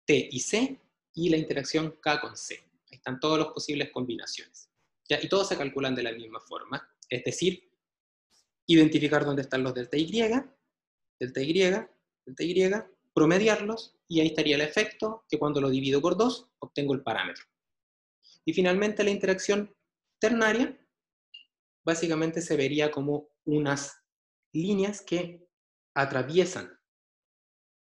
T y C, y la interacción K con C. Ahí están todas las posibles combinaciones. ¿Ya? Y todos se calculan de la misma forma, es decir, identificar dónde están los delta Y, promediarlos, y ahí estaría el efecto, que cuando lo divido por 2, obtengo el parámetro. Y finalmente la interacción ternaria, básicamente se vería como unas líneas que atraviesan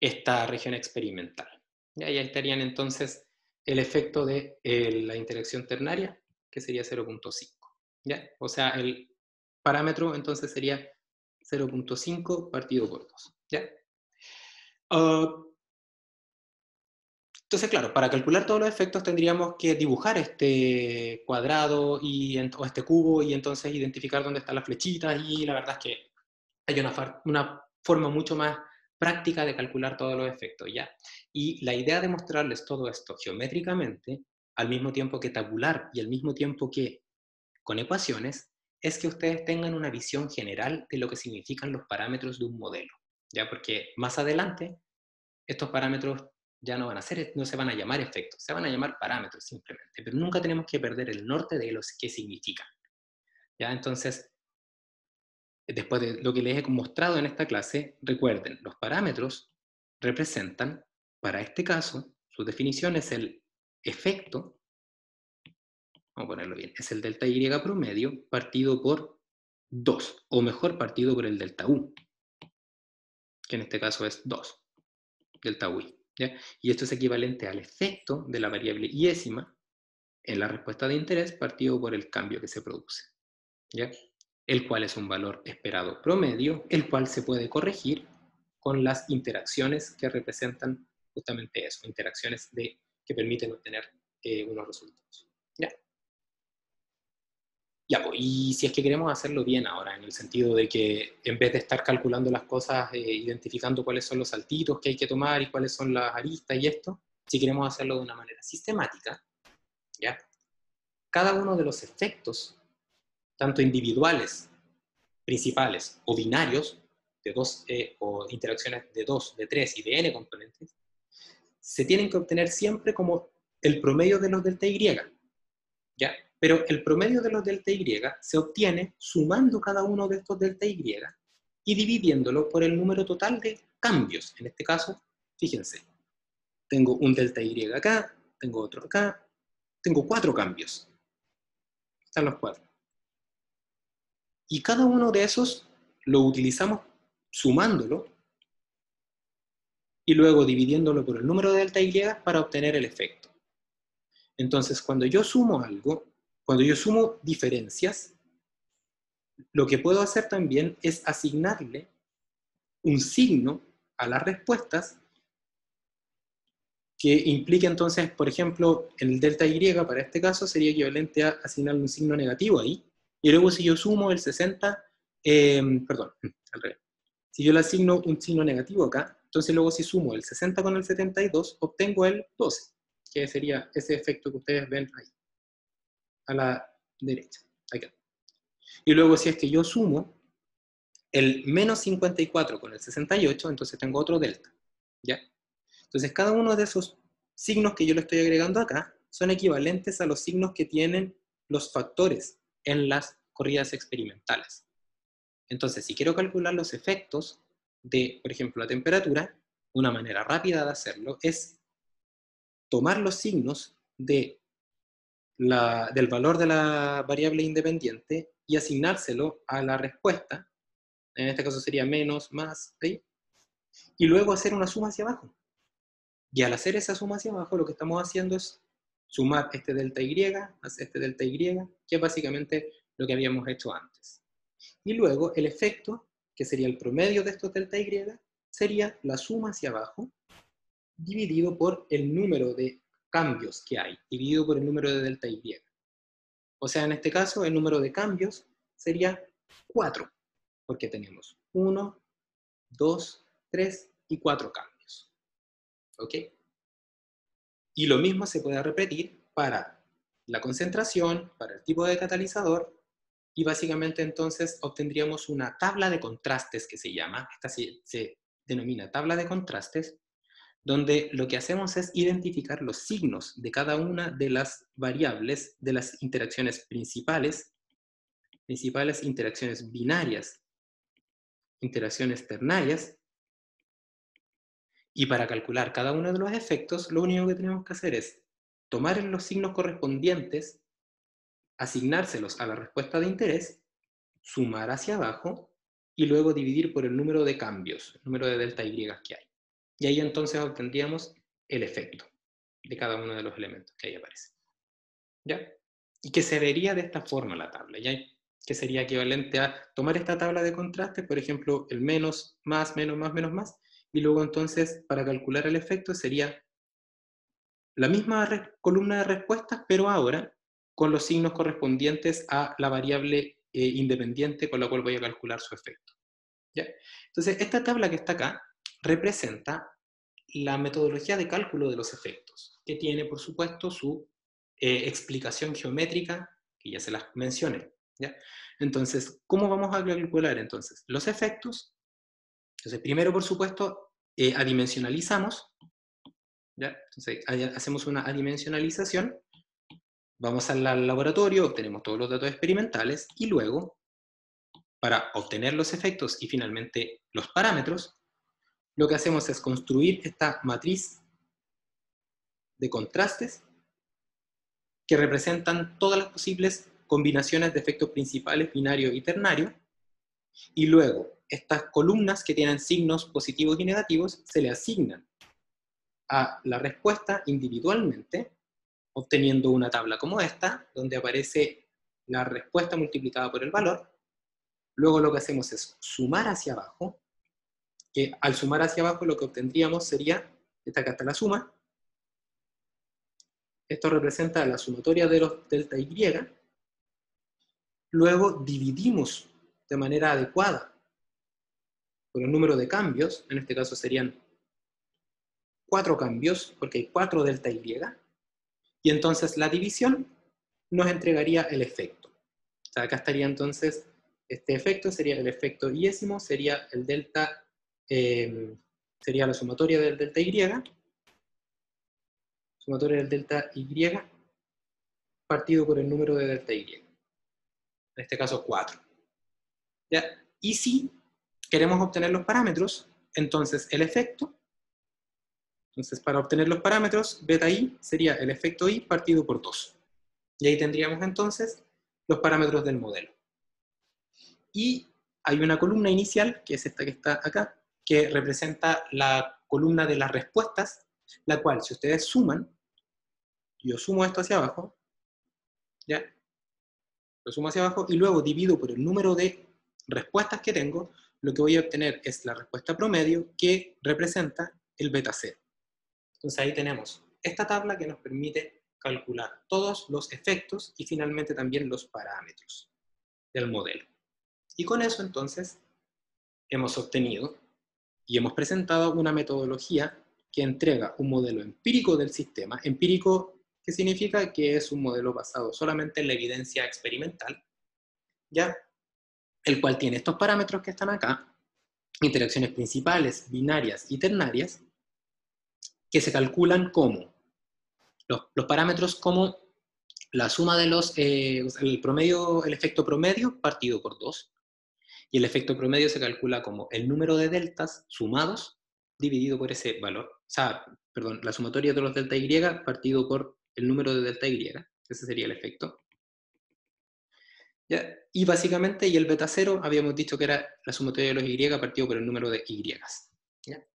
esta región experimental. Y ahí estarían entonces el efecto de la interacción ternaria, que sería 0.5. ¿Ya? O sea, el parámetro entonces sería 0.5 partido por 2. ¿Ya? Entonces, claro, para calcular todos los efectos tendríamos que dibujar este cuadrado o este cubo y entonces identificar dónde están las flechitas, y la verdad es que hay una forma mucho más práctica de calcular todos los efectos, ¿ya? Y la idea de mostrarles todo esto geométricamente, al mismo tiempo que tabular y al mismo tiempo que con ecuaciones, es que ustedes tengan una visión general de lo que significan los parámetros de un modelo, ¿ya? Porque más adelante estos parámetros ya no se van a llamar efectos, se van a llamar parámetros simplemente, pero nunca tenemos que perder el norte de los que significan. ¿Ya? Entonces, después de lo que les he mostrado en esta clase, recuerden, los parámetros representan, para este caso, su definición es el efecto, vamos a ponerlo bien, es el delta Y promedio partido por 2, o mejor partido por el delta U, que en este caso es 2, delta UI. ¿Ya? Y esto es equivalente al efecto de la variable iésima en la respuesta de interés partido por el cambio que se produce, ¿ya? El cual es un valor esperado promedio, el cual se puede corregir con las interacciones que representan justamente eso, interacciones que permiten obtener unos resultados. ¿Ya? Ya, pues, y si es que queremos hacerlo bien ahora, en el sentido de que en vez de estar calculando las cosas, identificando cuáles son los saltitos que hay que tomar y cuáles son las aristas y esto, si queremos hacerlo de una manera sistemática, ¿ya? Cada uno de los efectos, tanto individuales, principales o binarios, de dos, o interacciones de 2, de 3 y de n componentes, se tienen que obtener siempre como el promedio de los delta Y, ¿ya? Pero el promedio de los delta Y se obtiene sumando cada uno de estos delta Y y dividiéndolo por el número total de cambios. En este caso, fíjense, tengo un delta Y acá, tengo otro acá, tengo 4 cambios. Están los 4. Y cada uno de esos lo utilizamos sumándolo y luego dividiéndolo por el número de delta Y para obtener el efecto. Entonces, cuando yo sumo algo, cuando yo sumo diferencias, lo que puedo hacer también es asignarle un signo a las respuestas que implique entonces, por ejemplo, el delta Y para este caso sería equivalente a asignarle un signo negativo ahí, y luego si yo sumo el 60, perdón, al revés. Si yo le asigno un signo negativo acá, entonces luego si sumo el 60 con el 72, obtengo el 12, que sería ese efecto que ustedes ven ahí, a la derecha, acá. Y luego si es que yo sumo el menos 54 con el 68, entonces tengo otro delta, ¿ya? Entonces cada uno de esos signos que yo le estoy agregando acá son equivalentes a los signos que tienen los factores en las corridas experimentales. Entonces, si quiero calcular los efectos de, por ejemplo, la temperatura, una manera rápida de hacerlo es tomar los signos del valor de la variable independiente y asignárselo a la respuesta, en este caso sería menos, más, ¿sí? Y luego hacer una suma hacia abajo. Y al hacer esa suma hacia abajo, lo que estamos haciendo es sumar este delta Y más este delta Y, que es básicamente lo que habíamos hecho antes. Y luego el efecto, que sería el promedio de estos delta Y, sería la suma hacia abajo, dividido por el número de cambios que hay, dividido por el número de delta Y. O sea, en este caso, el número de cambios sería 4, porque tenemos 1, 2, 3 y 4 cambios. ¿Ok? Y lo mismo se puede repetir para la concentración, para el tipo de catalizador, y básicamente entonces obtendríamos una tabla de contrastes que se llama, esta se denomina tabla de contrastes, donde lo que hacemos es identificar los signos de cada una de las variables de las interacciones principales, interacciones binarias, interacciones ternarias, y para calcular cada uno de los efectos, lo único que tenemos que hacer es tomar los signos correspondientes, asignárselos a la respuesta de interés, sumar hacia abajo, y luego dividir por el número de cambios, el número de delta Y que hay. Y ahí entonces obtendríamos el efecto de cada uno de los elementos que ahí aparecen. ¿Ya? Y que se vería de esta forma la tabla, ¿ya? Que sería equivalente a tomar esta tabla de contrastes, por ejemplo, el menos, más, menos, más, menos, más, y luego entonces, para calcular el efecto, sería la misma columna de respuestas, pero ahora con los signos correspondientes a la variable independiente con la cual voy a calcular su efecto. ¿Ya? Entonces, esta tabla que está acá representa la metodología de cálculo de los efectos, que tiene, por supuesto, su explicación geométrica, que ya se las mencioné. ¿Ya? Entonces, ¿cómo vamos a calcular entonces los efectos? Entonces, primero, por supuesto, adimensionalizamos. ¿Ya? Entonces, hacemos una adimensionalización, vamos al laboratorio, obtenemos todos los datos experimentales, y luego, para obtener los efectos y finalmente los parámetros, lo que hacemos es construir esta matriz de contrastes que representan todas las posibles combinaciones de efectos principales, binario y ternario, y luego estas columnas que tienen signos positivos y negativos se le asignan a la respuesta individualmente, obteniendo una tabla como esta, donde aparece la respuesta multiplicada por el valor. Luego lo que hacemos es sumar hacia abajo, que al sumar hacia abajo lo que obtendríamos sería, esta acá está la suma, esto representa la sumatoria de los delta Y, luego dividimos de manera adecuada por el número de cambios, en este caso serían 4 cambios, porque hay 4 delta Y, y entonces la división nos entregaría el efecto. O sea, acá estaría entonces, este efecto sería el efecto iésimo, sería el delta, sería la sumatoria del delta Y, sumatoria del delta Y partido por el número de delta Y. En este caso 4. ¿Ya? Y si queremos obtener los parámetros, entonces el efecto Entonces, para obtener los parámetros, beta i sería el efecto i partido por 2. Y ahí tendríamos entonces los parámetros del modelo. Y hay una columna inicial, que es esta que está acá, que representa la columna de las respuestas, la cual, si ustedes suman, yo sumo esto hacia abajo, ¿ya? Lo sumo hacia abajo y luego divido por el número de respuestas que tengo, lo que voy a obtener es la respuesta promedio que representa el beta 0. Entonces ahí tenemos esta tabla que nos permite calcular todos los efectos y finalmente también los parámetros del modelo. Y con eso entonces hemos obtenido y hemos presentado una metodología que entrega un modelo empírico del sistema. Empírico, ¿qué significa? Que es un modelo basado solamente en la evidencia experimental, ¿ya? El cual tiene estos parámetros que están acá, interacciones principales, binarias y ternarias, que se calculan como los parámetros como la suma de los, el promedio, el efecto promedio partido por 2, y el efecto promedio se calcula como el número de deltas sumados dividido por ese valor, o sea, perdón, la sumatoria de los delta y partido por el número de delta y, ese sería el efecto. ¿Ya? Y básicamente, y el beta 0 habíamos dicho que era la sumatoria de los y partido por el número de y. ¿Ya?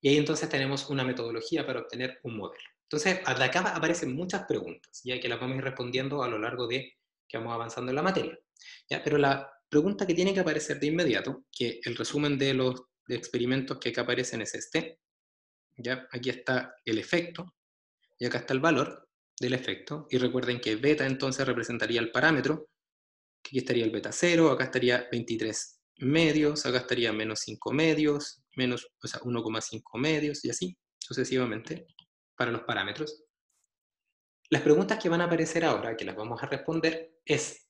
Y ahí entonces tenemos una metodología para obtener un modelo. Entonces, de acá aparecen muchas preguntas, ya que las vamos a ir respondiendo a lo largo de que vamos avanzando en la materia. ¿Ya? Pero la pregunta que tiene que aparecer de inmediato, que el resumen de los experimentos que acá aparecen es este. ¿Ya? Aquí está el efecto, y acá está el valor del efecto. Y recuerden que beta entonces representaría el parámetro, que aquí estaría el beta 0, acá estaría 23 medios, acá estaría menos 5 medios, menos, o sea, 1,5 medios, y así sucesivamente para los parámetros. Las preguntas que van a aparecer ahora, que las vamos a responder, es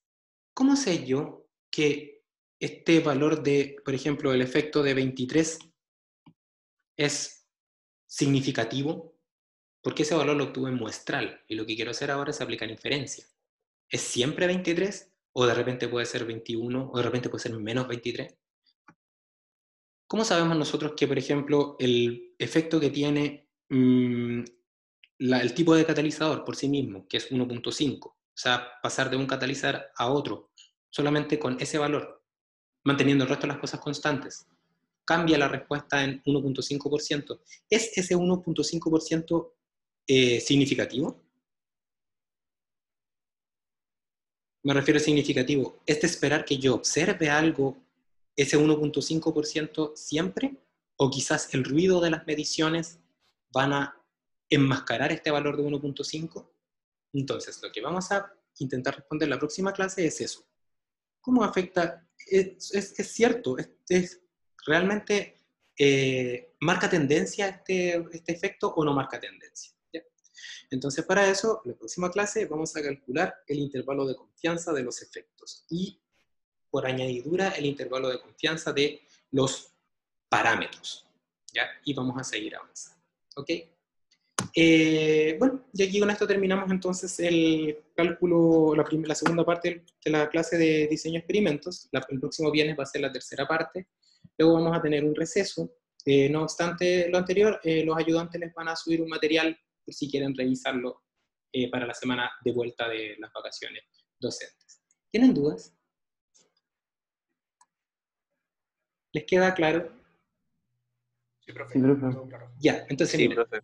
¿cómo sé yo que este valor de, por ejemplo, el efecto de 23 es significativo? Porque ese valor lo obtuve en muestral, y lo que quiero hacer ahora es aplicar inferencia. ¿Es siempre 23? ¿O de repente puede ser 21? ¿O de repente puede ser menos 23? ¿Cómo sabemos nosotros que, por ejemplo, el efecto que tiene el tipo de catalizador por sí mismo, que es 1.5, o sea, pasar de un catalizador a otro, solamente con ese valor, manteniendo el resto de las cosas constantes, cambia la respuesta en 1.5%? ¿Es ese 1.5% significativo? Me refiero a significativo. ¿Es de esperar que yo observe algo, ese 1.5% siempre? ¿O quizás el ruido de las mediciones van a enmascarar este valor de 1.5? Entonces, lo que vamos a intentar responder en la próxima clase es eso. ¿Cómo afecta? Es cierto, realmente marca tendencia este efecto o no marca tendencia. ¿Ya? Entonces, para eso, en la próxima clase vamos a calcular el intervalo de confianza de los efectos y, por añadidura, el intervalo de confianza de los parámetros. ¿Ya? Y vamos a seguir avanzando. ¿Ok? Bueno, y aquí con esto terminamos entonces el cálculo, la segunda parte de la clase de diseño de experimentos. El próximo viernes va a ser la tercera parte. Luego vamos a tener un receso. No obstante lo anterior, los ayudantes les van a subir un material por si quieren revisarlo para la semana de vuelta de las vacaciones docentes. ¿Tienen dudas? ¿Les queda claro? Sí, profe. Sí, profe. Todo claro. Ya, entonces Sí, miren, profe.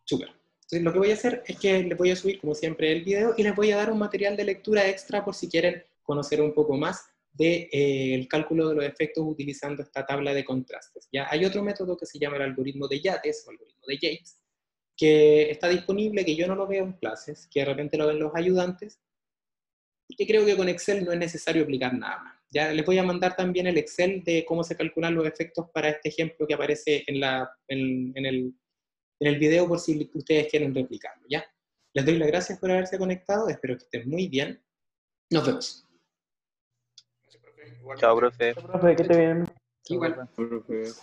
súper. Entonces lo que voy a hacer es que les voy a subir, como siempre, el video y les voy a dar un material de lectura extra por si quieren conocer un poco más del cálculo de los efectos utilizando esta tabla de contrastes. ¿Ya? Hay otro método que se llama el algoritmo de Yates o algoritmo de Yates, que está disponible, que yo no lo veo en clases, que de repente lo ven los ayudantes, y que creo que con Excel no es necesario aplicar nada más. Ya les voy a mandar también el Excel de cómo se calculan los efectos para este ejemplo que aparece en el video por si ustedes quieren replicarlo, ¿ya? Les doy las gracias por haberse conectado, espero que estén muy bien. Nos vemos. Gracias, profe. Igualmente. Chao, profe. Profe, que te bien. Igual. Profe.